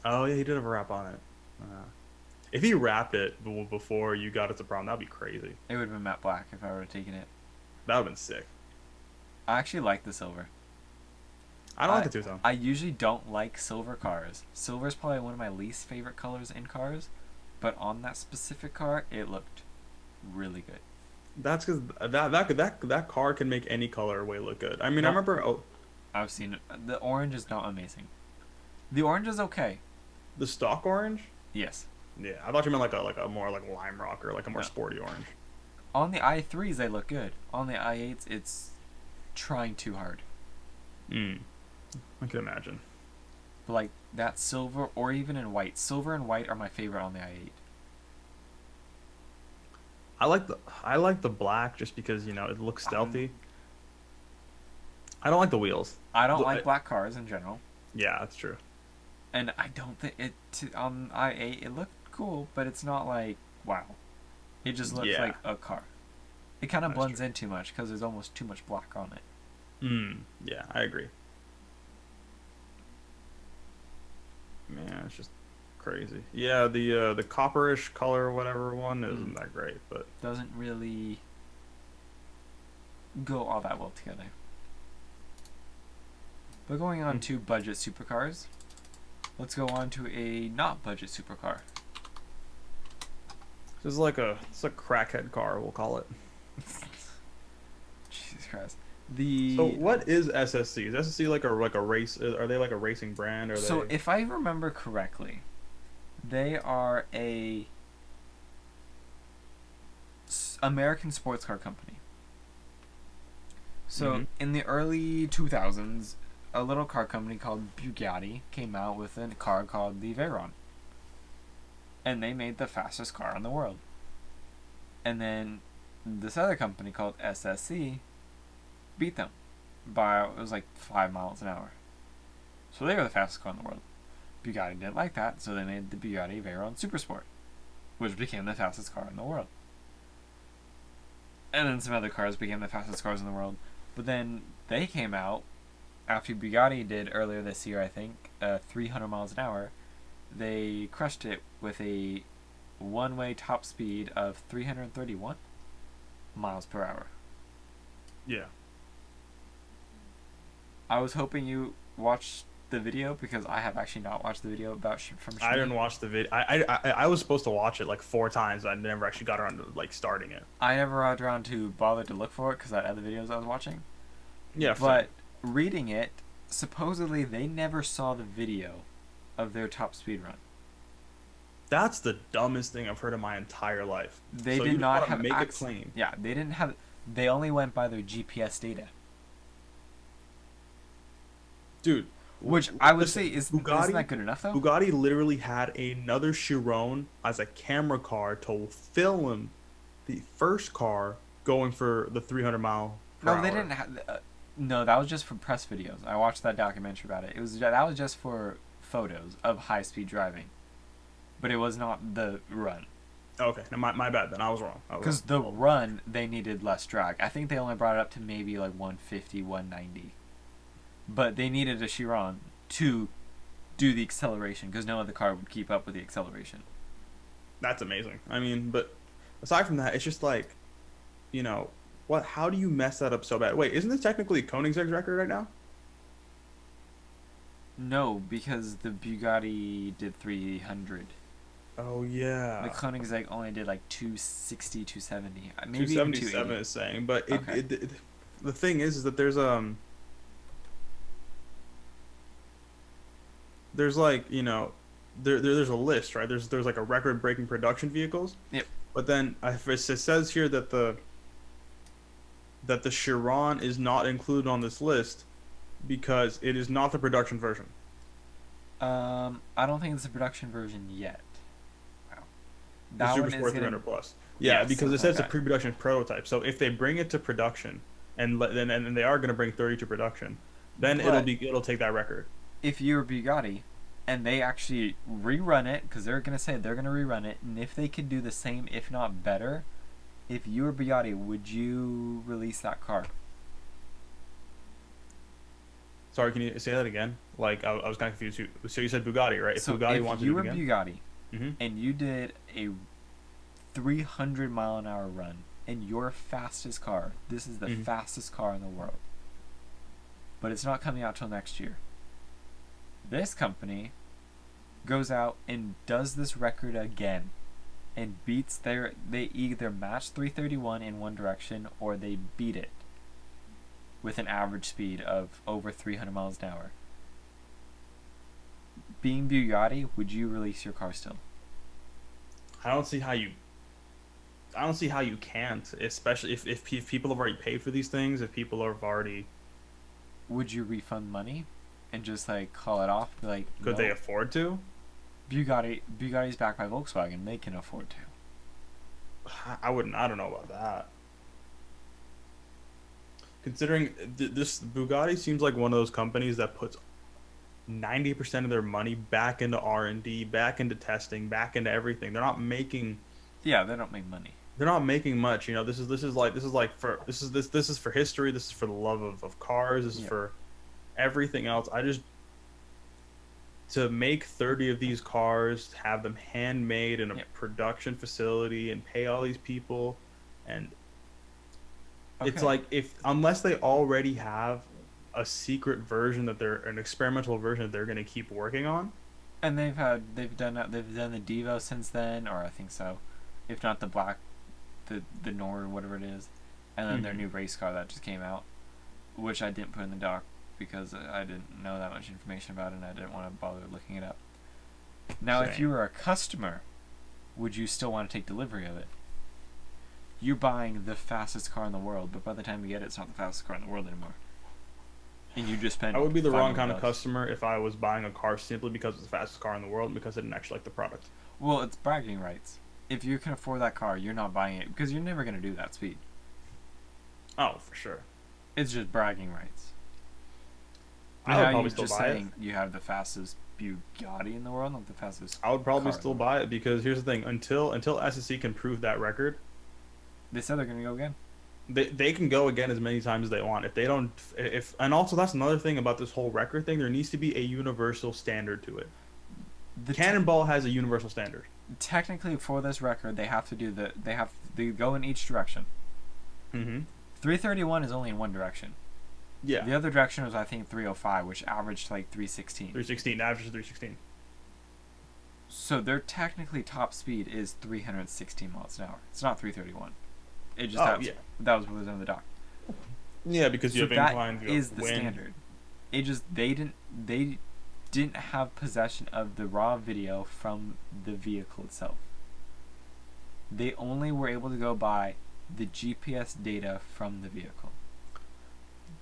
Oh yeah, he did have a wrap on it. If he wrapped it before you got it to prom, that'd be crazy. It would have been matte black if I would have taken it. That would've been sick. I actually like the silver. I don't like the two-tone. I usually don't like silver cars. Silver is probably one of my least favorite colors in cars, but on that specific car, it looked really good. That's because that car can make any colorway look good. I mean, I remember. Oh, I've seen it. The orange is not amazing. The orange is okay. the stock orange. Yes. Yeah, I thought you meant like a more like lime rock or like a more sporty orange. On the i3s, they look good. On the i8s, it's trying too hard. I can imagine. But like that silver, or even in white. Silver and white are my favorite on the i8. I like the black just because it looks stealthy. I don't like the wheels. I don't like black cars in general. Yeah, that's true. And I don't think it on i8 it looked cool, but it's not like wow. It just looks like a car. It kind of blends in too much because there's almost too much black on it. Yeah, I agree. Man, it's just crazy. Yeah, the copperish color or whatever one isn't that great, but doesn't really go all that well together. But going on to budget supercars, let's go on to a not budget supercar. It's a crackhead car, we'll call it. Jesus Christ. So what is SSC? Is SSC like a race? Are they like a racing brand? So if I remember correctly, they are a American sports car company. So in the early 2000s, a little car company called Bugatti came out with a car called the Veyron. And they made the fastest car in the world. And then this other company called SSC beat them by, it was like 5 miles an hour. So they were the fastest car in the world. Bugatti didn't like that, so they made the Bugatti Veyron Supersport, which became the fastest car in the world. And then some other cars became the fastest cars in the world. But then they came out, after Bugatti did earlier this year, I think, 300 miles an hour, they crushed it with a one-way top speed of 331 miles per hour. Yeah. I was hoping you watched the video because I have actually not watched the video about from Chevy. I didn't watch the video. I was supposed to watch it like 4 times. I never actually got around to like starting it. I never got around to bother to look for it because I had other videos I was watching. Yeah, but reading it, supposedly they never saw the video of their top speed run. That's the dumbest thing I've heard in my entire life. They did not have make a claim. Yeah, they didn't have. They only went by their GPS data. Dude, which I would say isn't that good enough though? Bugatti literally had another Chiron as a camera car to film the first car going for the 300 mile per hour. They didn't have. No, that was just for press videos. I watched that documentary about it. That was just for photos of high-speed driving, but it was not the run. Okay, no, my bad then. I was wrong. Because the run, they needed less drag. I think they only brought it up to maybe like 150, 190. But they needed a Chiron to do the acceleration because no other car would keep up with the acceleration. That's amazing. I mean, but aside from that, it's just like, you know, what? How do you mess that up so bad? Wait, isn't this technically Koenigsegg's record right now? No, because the Bugatti did 300. Oh yeah. The Koenigsegg only did like 260, 270. Maybe 277 even 280. is saying, but Okay. the thing is that there's like, you know, there's a list, right? There's like a record breaking production vehicles. Yep. But then it says here that the Chiron is not included on this list because it is not the production version. I don't think it's a production version yet. Wow. The That Super one Sport is 300 gonna. Plus. Yeah, Yes, because it something says like a pre-production prototype. So if they bring it to production and they are going to bring 30 to production, then But it'll take that record. if you're Bugatti, and they actually rerun it, because they're gonna say they're gonna rerun it, and if they could do the same, if not better, if you were Bugatti, would you release that car? Sorry, can you say that again? Like I was kind of confused. So you said Bugatti, right? If So Bugatti if wants to you do were it again, Bugatti mm-hmm. and you did a 300-mile-an-hour run in your fastest car, this is the Mm-hmm. fastest car in the world, but it's not coming out till next year. This company goes out and does this record again and beats they either match 331 in one direction or they beat it with an average speed of over 300 miles an hour. Being Bugatti, would you release your car still? I don't see how you. I don't see how you can't, especially if people have already paid for these things. If people have already, Would you refund money and just like call it off? Be like, could no, they afford to? Bugatti's backed by Volkswagen. They can afford to. I wouldn't. I don't know about that. Considering this Bugatti seems like one of those companies that puts 90% of their money back into R&D, back into testing, back into everything. Yeah, they don't make money. They're not making much. You know, this is for history. This is for the love of cars. This is for everything else. To make 30 of these cars, have them handmade in a production facility, and pay all these people, and it's like unless they already have a secret version an experimental version that they're going to keep working on. And they've done the Devo since then, or I think so, if not the black, the Nord, whatever it is, and then their new race car that just came out, which I didn't put in the doc because I didn't know that much information about it and I didn't want to bother looking it up. Now, if you were a customer, would you still want to take delivery of it? You're buying the fastest car in the world, but by the time you get it, it's not the fastest car in the world anymore. And you just spend. I would be the wrong kind of customer if I was buying a car simply because it's the fastest car in the world and because I didn't actually like the product. Well, it's bragging rights. If you can afford that car, you're not buying it because you're never going to do that speed. Oh, for sure. It's just bragging rights. I would probably still buy it. You have the fastest Bugatti in the world, not the fastest. I would probably still buy it because here's the thing: until SSC can prove that record, they said they're going to go again. They can go again as many times as they want. If they don't, and also that's another thing about this whole record thing. There needs to be a universal standard to it. The Cannonball has a universal standard. Technically, for this record, they have to go in each direction. 331 is only in one direction. Yeah. The other direction was, I think, 305, which averaged like 316. 316, average 316. So their technically top speed is 316 miles an hour. It's not 331. It just that was what was in the doc. Yeah, because you have inclined. That is the standard. It just they didn't have possession of the raw video from the vehicle itself. They only were able to go by the GPS data from the vehicle.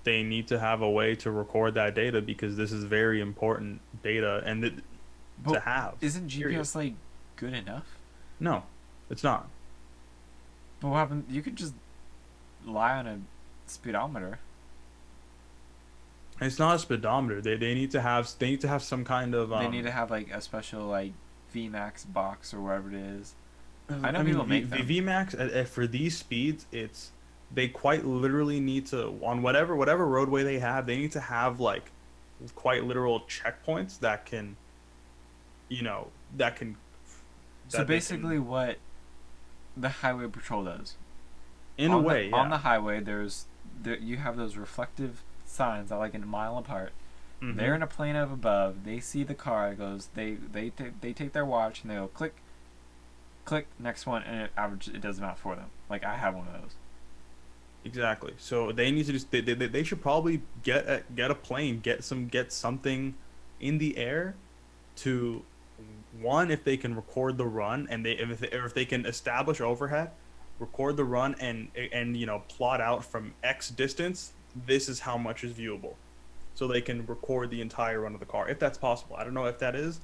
They need to have a way to record that data because this is very important data to have. Isn't GPS like good enough? No, it's not. But what happened? You could just lie on a speedometer. It's not a speedometer. They need to have some kind of They need to have like a special like VMAX box or whatever it is. I know I mean, people make them. VMAX for these speeds, it's they quite literally need to on whatever roadway they have, they need to have like quite literal checkpoints that can, you know, that can So that they can basically, what the highway patrol does in a way, on yeah. the highway, you have those reflective signs that like a mile apart. Hmm. They're in a plane up above. They see the car. It goes. They take their watch and they go click, click, next one, and it does the math for them. Like I have one of those. Exactly. So they need to just they should probably get a plane, get something in the air to one if they can record the run and if they can establish overhead, record the run and you know plot out from X distance. This is how much is viewable, so they can record the entire run of the car if that's possible. I don't know if that is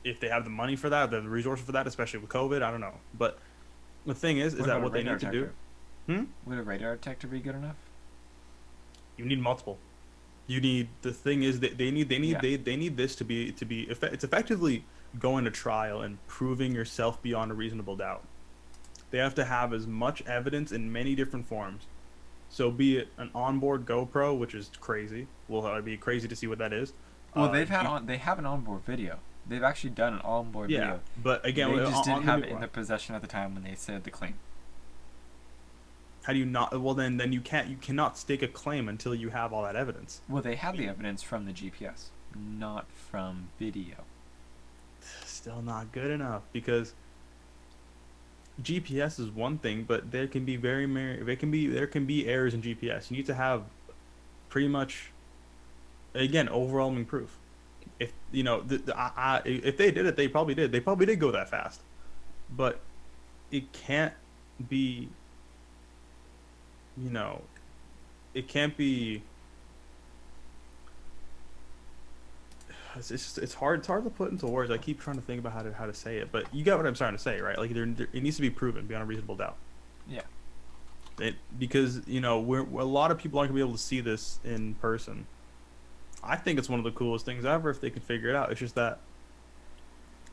if they have the money for that, the resources for that, especially with COVID. I don't know, but the thing is What that about a what they radar need to do. detector? Hmm? Would a radar detector be good enough? You need multiple. You need the thing is that Yeah. they need this it's effectively going to trial and proving yourself beyond a reasonable doubt. They have to have as much evidence in many different forms. So be it an onboard GoPro, which is crazy. Well, it'd be crazy to see what that is. Well, You, they have an onboard video. They've actually done an onboard yeah, video. but again, They just didn't on the have new it in one. their possession at the time when they said the claim. How do you not? Well, then you cannot stake a claim until you have all that evidence. Well, they have the evidence from the GPS, not from video. Still not good enough because GPS is one thing, but there can be there can be errors in GPS. You need to have pretty much again overwhelming proof. If you know, if they did it, they probably did. They probably did go that fast, but it can't be. You know, it can't be. It's hard. It's hard to put into words. I keep trying to think about how to say it, but you get what I'm trying to say, right? Like it needs to be proven beyond a reasonable doubt. Yeah. Because you know a lot of people aren't gonna be able to see this in person. I think it's one of the coolest things ever if they can figure it out. It's just that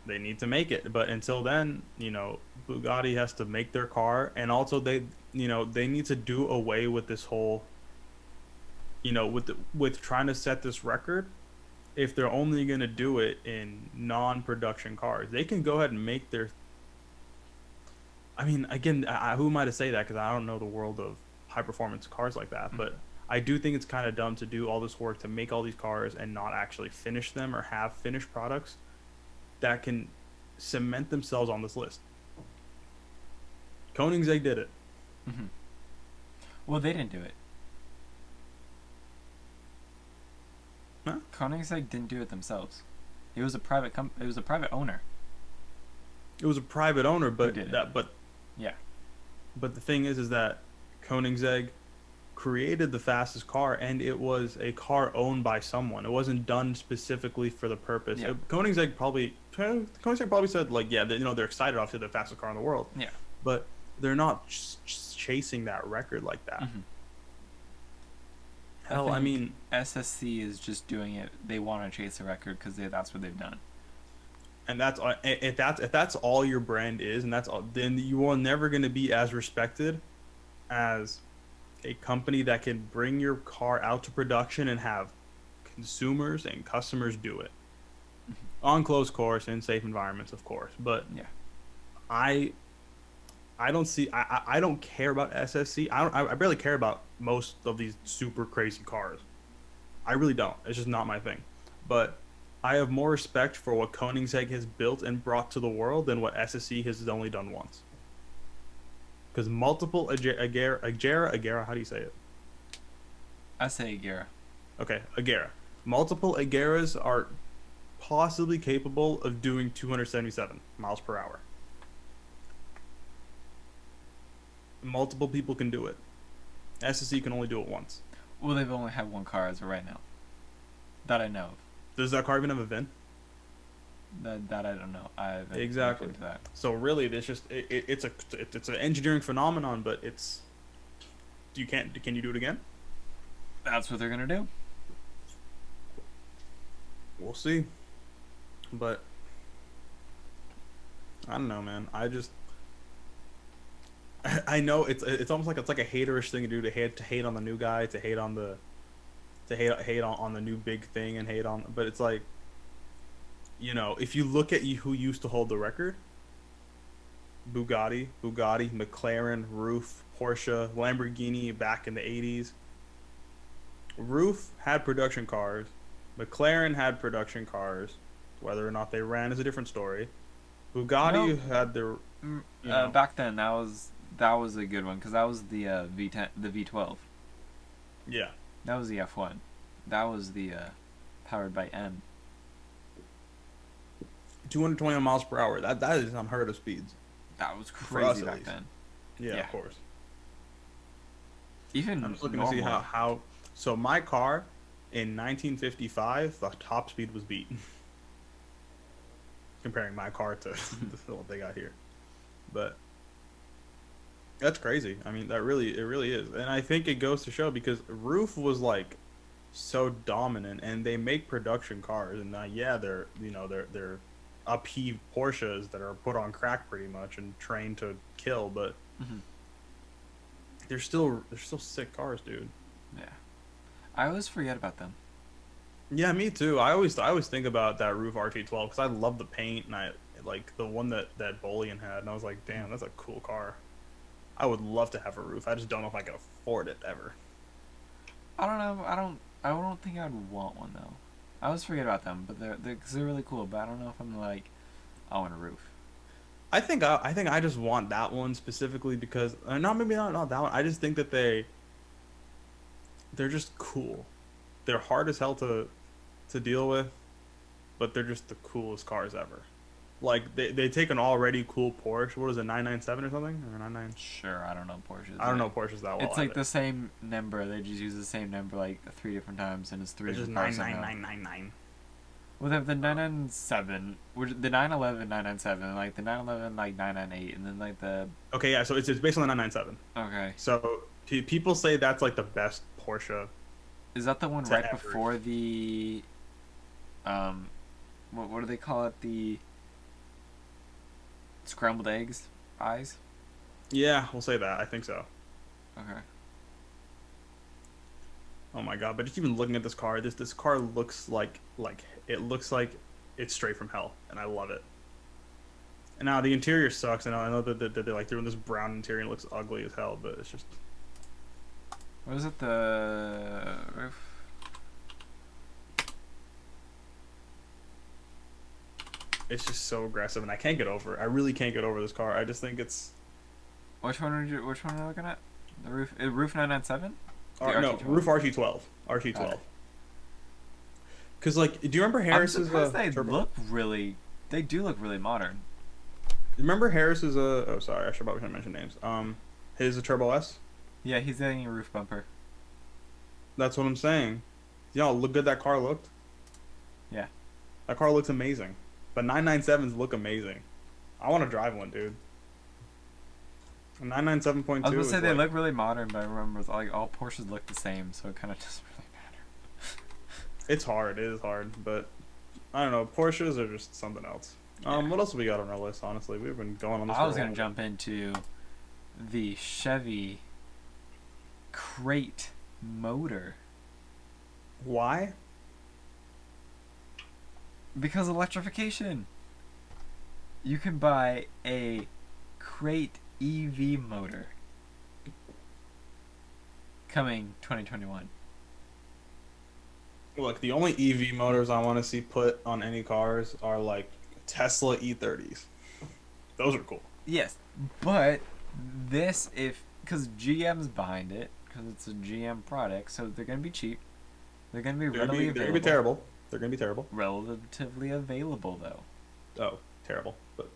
they need to make it, but until then, you know, Bugatti has to make their car, and also they need to do away with this whole, you know, with trying to set this record. If they're only gonna do it in non-production cars, they can go ahead and make their. I mean, again, who am I to say that? Because I don't know the world of high-performance cars like that. But I do think it's kind of dumb to do all this work to make all these cars and not actually finish them or have finished products that can cement themselves on this list. Koenigsegg did it. Hmm. Well, they didn't do it. Huh? Koenigsegg didn't do it themselves. It was a private It was a private owner. It was a private owner, Who did it? Yeah. But the thing is that Koenigsegg created the fastest car, and it was a car owned by someone. It wasn't done specifically for the purpose. Yeah. Koenigsegg probably said like, yeah, you know, they're excited obviously the fastest car in the world, Yeah. but they're not chasing that record like that. Hmm. Hell, I mean, SSC is just doing it. They want to chase a record because that's what they've done. and that's if that's all your brand is, and that's all, then you are never going to be as respected as a company that can bring your car out to production and have consumers and customers do it on closed course in safe environments, of course. But Yeah. I I don't see I don't care about SSC. I barely care about most of these super crazy cars. I really don't. It's just not my thing. But I have more respect for what Koenigsegg has built and brought to the world than what SSC has only done once. Because multiple Agera, how do you say it? I say Gara. Okay, Agera. Multiple Ageras are possibly capable of doing 277 miles per hour. Multiple people can do it. SSC can only do it once. Well, they've only had one car as of right now. That I know of. Does that car even have a VIN? That I don't know. I haven't Exactly. looked into that. So really, there's just it's an engineering phenomenon, but it's can you do it again? That's what they're gonna do. We'll see. But I don't know, man. I know it's almost like it's like a haterish thing to do, to hate on the new guy, to hate on the hate on the new big thing, and hate on, but it's like, if you look at who used to hold the record, Bugatti, McLaren, Roof, Porsche, Lamborghini back in the 80s. Roof had production cars. McLaren had production cars. Whether or not they ran is a different story. Bugatti had their, back then that was a good one because that was the V10, the V12. Yeah. That was the F1. That was the powered by M. 220 miles per hour. That is unheard of speeds. That was crazy back then. Yeah, of course. Even I'm just looking normal. to see how. So my car in 1955, the top speed was beat. Comparing my car to what they got here, but that's crazy. I mean, it really is, and I think it goes to show because Roof was like so dominant, and they make production cars, and they're upheaved Porsches that are put on crack pretty much and trained to kill, but they're still sick cars, dude. Yeah, I always forget about them. Yeah, me too. I always think about that Roof RT12 because I love the paint, and I like the one that Bolian had, and I was like, damn, that's a cool car. I would love to have a Roof. I just don't know if I can afford it ever. I don't know. I don't think I'd want one though. I always forget about them, but they're really cool. But I don't know if I'm like, I want a Roof. I think I just want that one specifically because not that one. I just think that they're just cool. They're hard as hell to deal with, but they're just the coolest cars ever. Like they take an already cool Porsche. What is it, 997 or something, or 99? Sure, I don't know Porsches. I don't know Porsches that well. It's like the same number. They just use the same number like 3 different times, and it's 3 It's just different cars. 99999. Well, they have the 997, the 911 997, like the 911 like 998, and then like the. Okay, yeah. So it's based on the 997. Okay. So people say that's like the best Porsche. Is that the one right before the? What do they call it? The scrambled eggs eyes. Yeah, we'll say that. I think so. Okay. Oh my god! But just even looking at this car, this car looks like it looks like it's straight from hell, and I love it. And now the interior sucks. And I know that they're like doing this brown interior and it looks ugly as hell, but it's just. What is it? The roof. It's just so aggressive, and I can't get over it. I really can't get over this car. I just think it's. Which one are you looking at? The roof 997? No, Roof RT12. RT12. Because like, do you remember Harris's? They do look really modern. Remember Harris's? Oh, sorry, I should probably mention names. His Turbo S. Yeah, he's getting a roof bumper. That's what I'm saying. Look good that car looked. Yeah. That car looks amazing. But 997s look amazing. I want to drive one, dude. 997.2. I was gonna say they look really modern, but I remember like all Porsches look the same, so it kind of doesn't really matter. It's hard. It is hard, but I don't know. Porsches are just something else. Yeah. What else have we got on our list? Honestly, we've been going on this. I was gonna jump into the Chevy crate motor. Why? Because electrification. You can buy a crate EV motor coming 2021. Look, the only EV motors I want to see put on any cars are like Tesla E30s. Those are cool. Yes, but because GM's behind it, because it's a GM product, so they're gonna be cheap. They're gonna be readily available. They're gonna be terrible. They're gonna be terrible. Relatively available though. Oh, terrible. But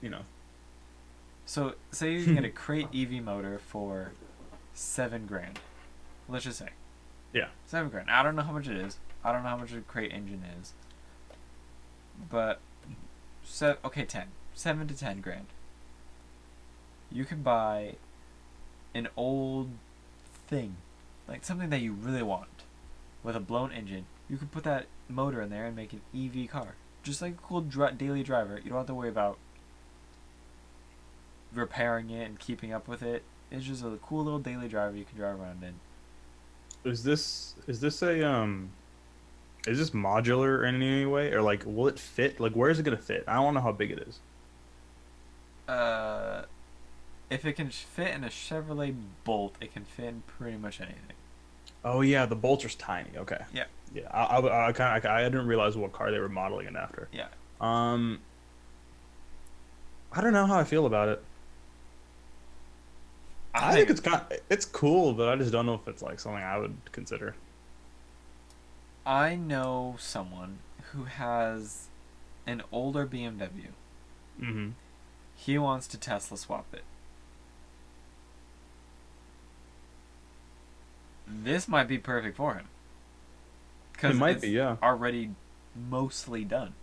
So say you can get a crate EV motor for $7,000. Let's just say. Yeah. $7,000. I don't know how much it is. I don't know how much a crate engine is. But 10. $7 to $10,000. You can buy an old thing, like something that you really want, with a blown engine, You could put that motor in there and make an EV car. Just like a cool daily driver. You don't have to worry about repairing it and keeping up with it. It's just a cool little daily driver you can drive around in. Is this modular in any way, or like will it fit? Like where is it gonna fit? I don't know how big it is. Uh, if it can fit in a Chevrolet Bolt, it can fit in pretty much anything. Oh yeah, the bolts are tiny. Okay. Yeah. Yeah, I kind of I didn't realize what car they were modeling it after. Yeah. Um, I don't know how I feel about it. I think it's cool, but I just don't know if it's like something I would consider. I know someone who has an older BMW. Mm-hmm. He wants to Tesla swap it. This might be perfect for him. It might be, yeah. Already mostly done.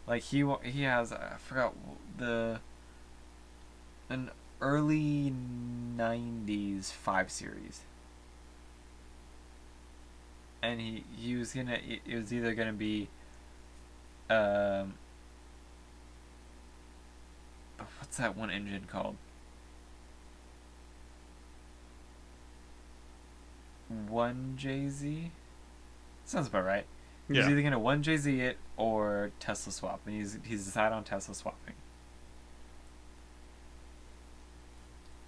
Like he has, I forgot an early 90s 5 Series. And he was gonna, it was either gonna be what's that one engine called? 1JZ? Sounds about right. He's Yeah. either gonna 1JZ it or Tesla swap, and he's decided on Tesla swapping.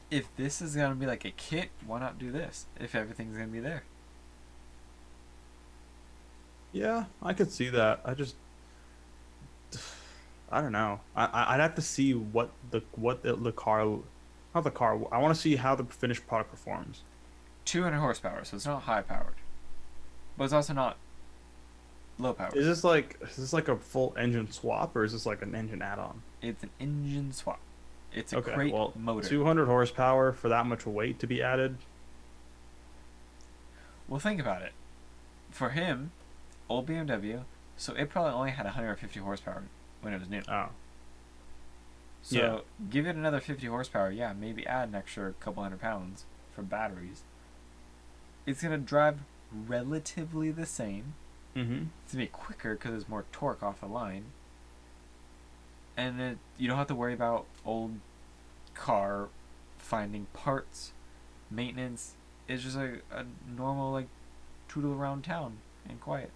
If this is gonna be like a kit, why not do this? If everything's gonna be there. Yeah, I could see that. I don't know. I'd have to see what the car, not the car. I want to see how the finished product performs. 200 horsepower, so it's not high powered, but it's also not low powered. Is this like a full engine swap, or is this like an engine add-on? It's an engine swap. It's a Okay, crate well, motor. 200 horsepower for that much weight to be added. Well, think about it. For him, old BMW, so it probably only had 150 horsepower when it was new. Oh, So yeah. give it another 50 horsepower, yeah, maybe add an extra couple hundred pounds for batteries. It's going to drive relatively the same. Mm-hmm. It's going to be quicker because there's more torque off the line. And you don't have to worry about old car finding parts, maintenance. It's just a normal, like, tootle around town and quiet.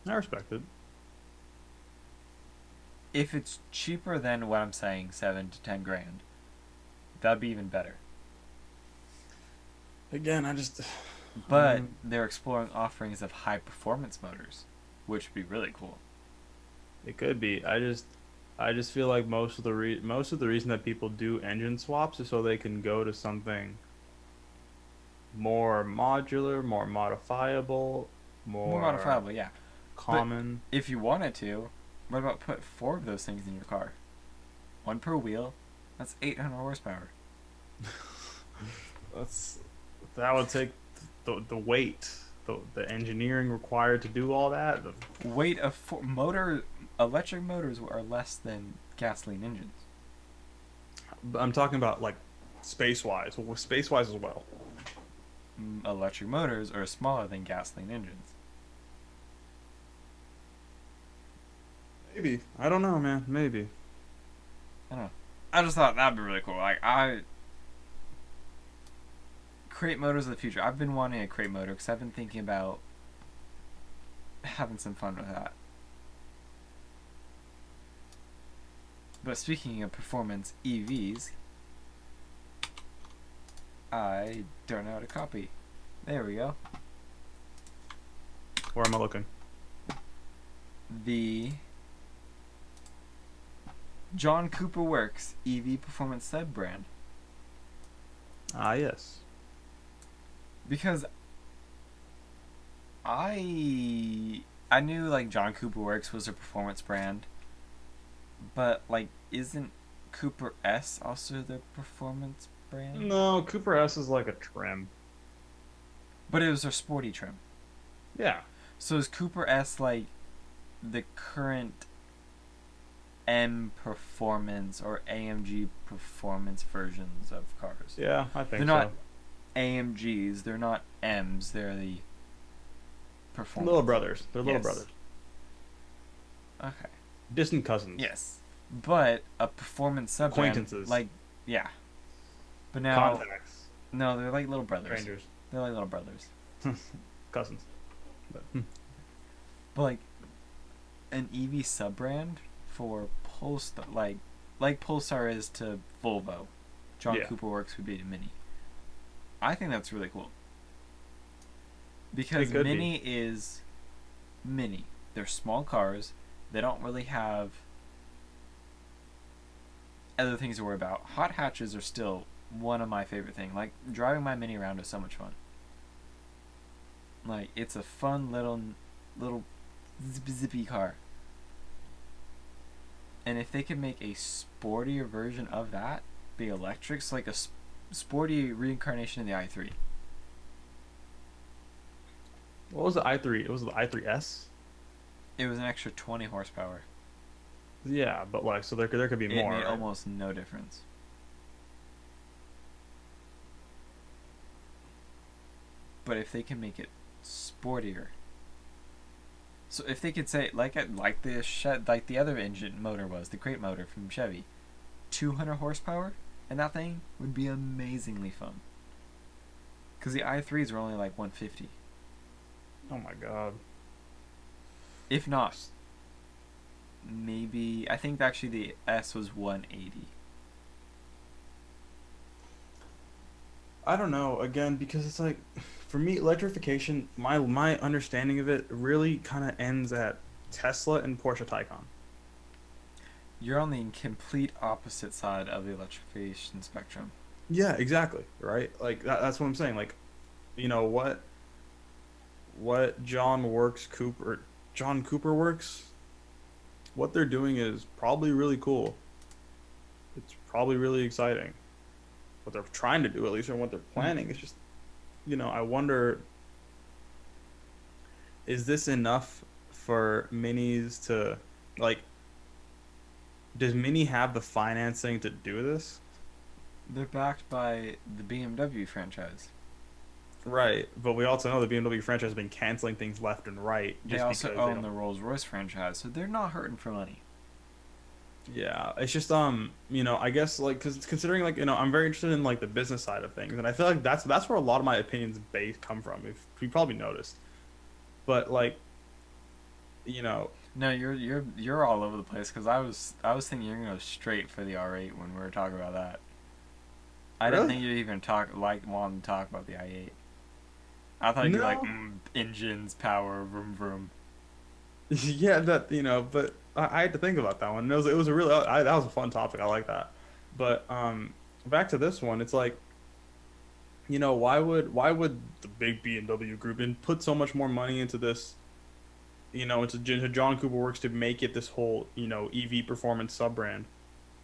I respect it. If it's cheaper than what I'm saying, 7 to 10 grand, that'd be even better. Again, I just. But they're exploring offerings of high performance motors, which would be really cool. It could be. I just feel like most of the reason that people do engine swaps is so they can go to something more modular, more modifiable, More modifiable, yeah. common. But if you wanted to, what about put 4 of those things in your car? 1 per wheel. That's 800 horsepower. That would take the weight, the engineering required to do all that. Weight of electric motors are less than gasoline engines. I'm talking about like space-wise as well. Electric motors are smaller than gasoline engines. Maybe. I don't know, man. Maybe. I don't know. I just thought that'd be really cool. Crate motors of the future. I've been wanting a crate motor because I've been thinking about having some fun with that. But speaking of performance EVs, I don't know how to copy. There we go. Where am I looking? The John Cooper Works EV Performance sub-brand. Ah, yes. Because I knew like John Cooper Works was a performance brand, but like isn't Cooper S also the performance brand? No, Cooper S is like a trim. But it was their sporty trim. Yeah. So is Cooper S like the current M performance or AMG performance versions of cars? Yeah, I think They're so. not AMGs, they're not M's, they're the performance. Little brothers. They're little Yes. brothers. Okay. Distant cousins. Yes. But a performance sub Acquaintances. like, yeah. But now, Contacts. no, they're like little brothers. Strangers. They're like little brothers. Cousins. But, But like an EV sub brand for Polestar, like Polestar is to Volvo, John Yeah. Cooper Works would be to Mini. I think that's really cool. Because It could Mini is Mini. They're small cars. They don't really have other things to worry about. Hot hatches are still one of my favorite things. Like driving my Mini around is so much fun. Like it's a fun little zippy car. And if they could make a sportier version of that, the electrics, like a sporty reincarnation of the i3. what was the i3? It was the i3S? It was an extra 20 horsepower. Yeah, but like, so there could be It more. made Right? almost no difference. But if they can make it sportier, so if they could say like the other engine motor was the crate motor from Chevy, 200 horsepower, and that thing would be amazingly fun. Because the i3s were only like 150, Oh my god. if not. Maybe I think actually the S was 180. I don't know, again, because it's like, for me, electrification, my understanding of it really kind of ends at Tesla and Porsche Taycan. You're on the complete opposite side of the electrification spectrum. Yeah, exactly, right? Like, that's what I'm saying. Like, you know, what John Cooper Works, what they're doing is probably really cool. It's probably really exciting. What they're trying to do, at least, or what they're planning, it's just, you know, I wonder, is this enough for Minis to, like, does Mini have the financing to do this? They're backed by the BMW franchise. Right, but we also know the BMW franchise has been canceling things left and right. They Just also because own the Rolls-Royce franchise, so they're not hurting for money. Yeah, it's just you know, I guess like because considering like you know I'm very interested in like the business side of things, and I feel like that's where a lot of my opinions come from. If you probably noticed, but like, you know, No, you're all over the place because I was thinking you're gonna go straight for the R8 when we were talking about that. I didn't Really? think you'd even want to talk about the i8. I thought you'd be like No. engines, power, vroom vroom. Yeah, that you know, but I had to think about that one. It was a really that was a fun topic. I like that, but back to this one, it's like, you know, why would the big BMW group and put so much more money into this, you know, into John Cooper Works to make it this whole, you know, EV performance sub brand,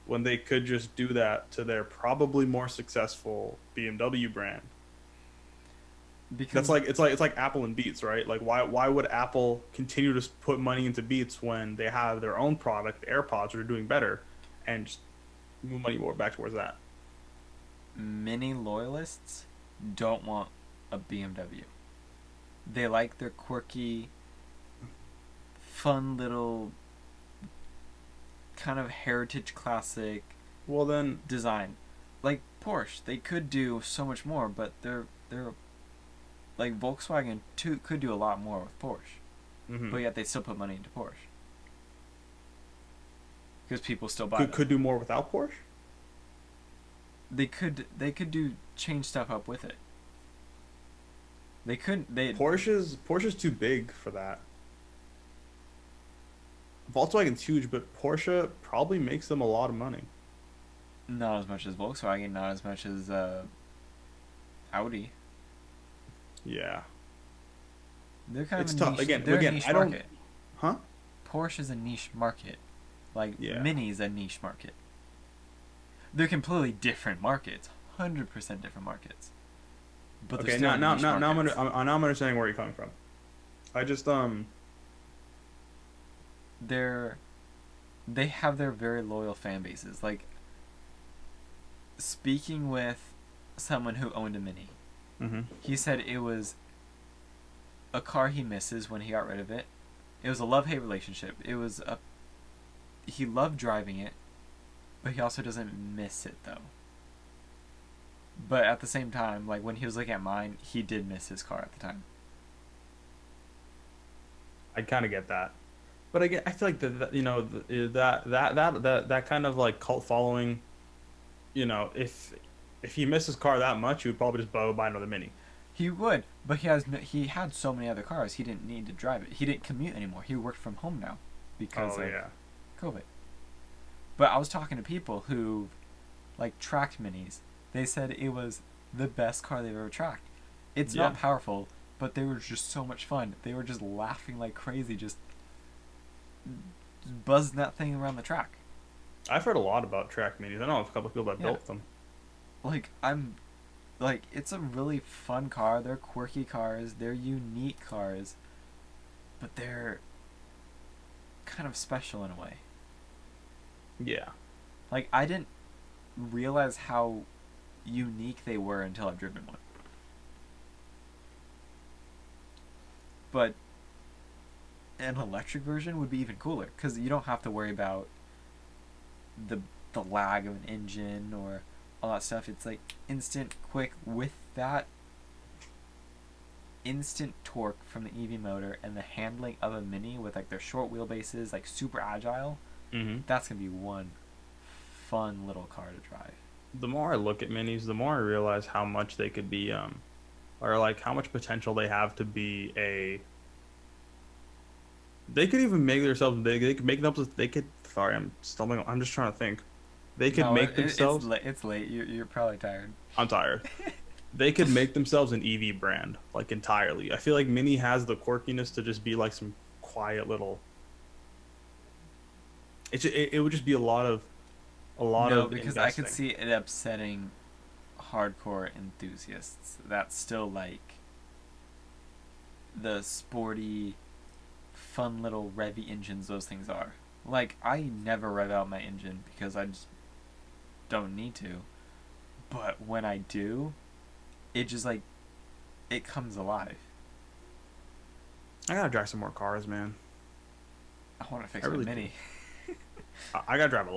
when they could just do that to their probably more successful BMW brand. Because That's like it's like Apple and Beats, right? Like why would Apple continue to put money into Beats when they have their own product, the AirPods, are doing better, and just move money more back towards that? many loyalists don't want a BMW. They like their quirky, fun little kind of heritage classic Well then, design. Like Porsche, they could do so much more, but they're like Volkswagen too could do a lot more with Porsche, but yet they still put money into Porsche because people still buy them. could do more without Porsche. They could do change stuff up with it. They Porsche's too big for that. Volkswagen's huge, but Porsche probably makes them a lot of money. not as much as Volkswagen, not as much as Audi. Yeah, They're kind it's of a tough. niche. Again, They're a again, niche I don't. market. Huh? Porsche is a niche market. Like Yeah. Mini's a niche market. They're completely different markets, 100% different markets. But they're Okay, still now niche now now markets. I'm understanding where you're coming from. I just They have their very loyal fan bases. Like speaking with someone who owned a Mini, Mm-hmm. he said it was a car he misses when he got rid of it. It was a love-hate relationship. He loved driving it, but he also doesn't miss it though. But at the same time, like when he was looking at mine, he did miss his car at the time. I kind of get that, but I feel like that kind of like cult following. If he missed his car that much, he would probably just buy another Mini. He would, but he had so many other cars. He didn't need to drive it. He didn't commute anymore. He worked from home now because of COVID. But I was talking to people who like tracked Minis. They said it was the best car they've ever tracked. It's not powerful, but they were just so much fun. They were just laughing like crazy, just buzzing that thing around the track. I've heard a lot about track Minis. I know a couple of people that built them. It's a really fun car. They're quirky cars. They're unique cars, but they're kind of special in a way. Yeah. Like, I didn't realize how unique they were until I've driven one. But an electric version would be even cooler, because you don't have to worry about the lag of an engine or all that stuff. It's like instant, quick, with that instant torque from the EV motor and the handling of a Mini with like their short wheelbases, like super agile. That's gonna be one fun little car to drive. The more I look at Minis, the more I realize how much they could be, or like how much potential they have to be They could even make themselves big. They could make themselves. They could. Sorry, I'm stumbling. I'm just trying to think. They could make themselves. It's late. You're probably tired. I'm tired. They could make themselves an EV brand, like entirely. I feel like Mini has the quirkiness to just be like some quiet little. It would just be a lot of. Because investing. I could see it upsetting hardcore enthusiasts that still like the sporty, fun little revvy engines those things are. Like, I never rev out my engine because I just don't need to. But when I do, it just like, it comes alive. I gotta drive some more cars, man. I want to fix my Mini. I gotta drive a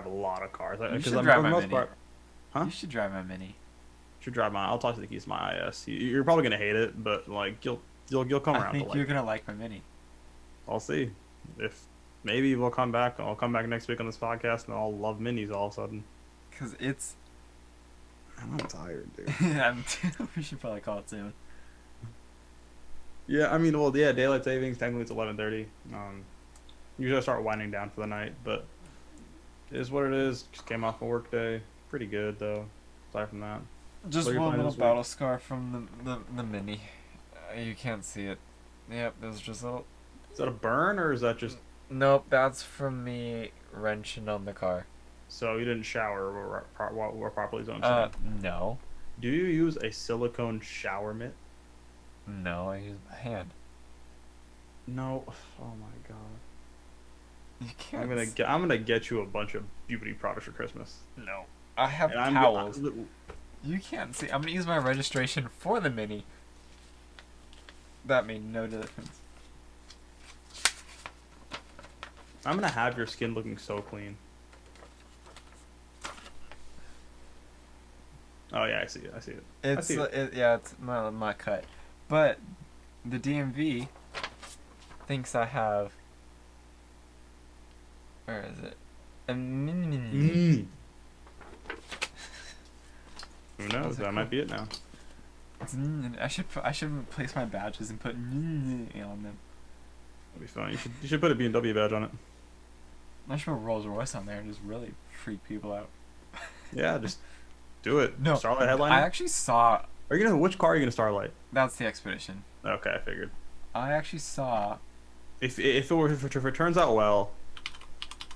lot of cars. You should drive my Mini. Huh? You should drive my Mini. Should drive mine. I'll talk to the keys to my IS. You're probably gonna hate it, but like you'll come around. I think you're gonna like my Mini. I'll see. If maybe we'll come back. I'll come back next week on this podcast, and I'll love Minis all of a sudden. Cause it's. I'm tired, dude. We should probably call it soon. Yeah, I mean, well, yeah, daylight savings. Technically, it's 11:30. Usually I start winding down for the night, but it is what it is. Just came off a work day. Pretty good though. Aside from that, just one little battle scar from the Mini. You can't see it. Yep, there's just a little. Is that a burn or is that just? Nope, that's from me wrenching on the car. So you didn't shower or properly, is what I'm saying. No. Do you use a silicone shower mitt? No, I use my hand. No. Oh my god. You can't. I'm gonna get you a bunch of beauty products for Christmas. No. I have towels. You can't see. I'm gonna use my registration for the Mini. That made no difference. I'm gonna have your skin looking so clean. Oh yeah, I see it. It's my cut, but the DMV thinks I have. Where is it? Who knows? That might be it now. I should replace my badges and put on them. That'd be fun. You should put a BMW badge on it. I should put Rolls Royce on there and just really freak people out. Yeah, just do it. No, Starlight headliner. I actually saw. Which car are you gonna Starlight? That's the Expedition. Okay, I figured. I actually saw. If it turns out well,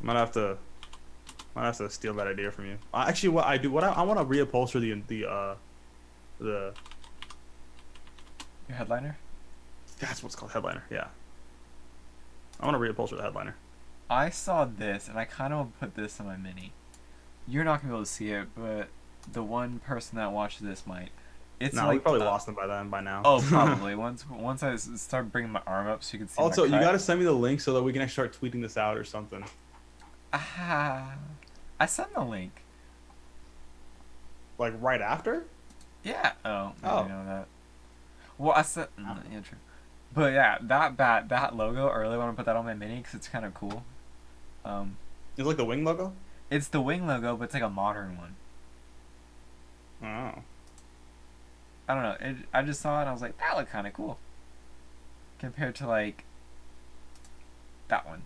I might have to steal that idea from you. Actually, I want to reupholster the Your headliner? That's what's called headliner. Yeah. I want to reupholster the headliner. I saw this, and I kind of want to put this on my Mini. You're not gonna be able to see it, but the one person that watches this might. It's No, we like probably lost them by now. oh, probably once start bringing my arm up so you can see Also, my you cut. gotta send me the link so that we can actually start tweeting this out or something. Ah, I sent the link. Like right after? Yeah. Oh, I Oh. didn't know that. Well, I sent. Yeah, true. But yeah, that logo, I really want to put that on my Mini because it's kind of cool. Um, It's like the wing logo? it's the wing logo, but it's like a modern one. Oh. I don't know. I just saw it and I was like, that looked kind of cool. Compared to like that one.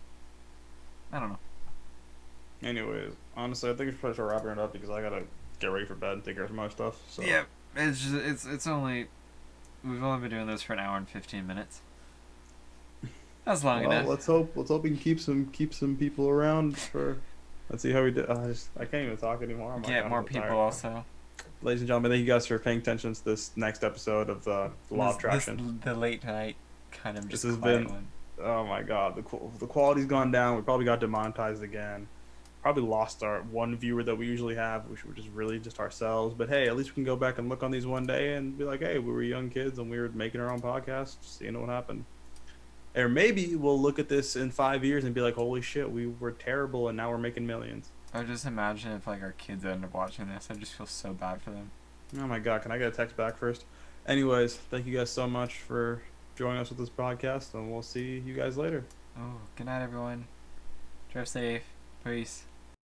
I don't know. Anyways, honestly, I think we should probably start wrapping it up because I gotta get ready for bed and take care of some other stuff. So. Yeah, it's just it's only we've only been doing this for an hour and 15 minutes. That's long Well, enough. let's hope we can keep some people around for. Let's see how we do. I can't even talk anymore. I'm Get more people tired. also. Ladies and gentlemen, thank you guys for paying attention to this next episode of the Law of Attraction. The late night kind of just This has quiet been- one. Oh my god, the quality's gone down. We probably got demonetized again. Probably lost our one viewer that we usually have, which were just really just ourselves. But hey, at least we can go back and look on these one day and be like, hey, we were young kids and we were making our own podcast, seeing what happened. Or maybe we'll look at this in 5 years and be like, holy shit, we were terrible and now we're making millions. I just imagine if like our kids end up watching this, I just feel so bad for them. Oh my god, can I get a text back first? Anyways, thank you guys so much for joining us with this podcast, and we'll see you guys later. Oh, good night, everyone. Drive safe. Peace.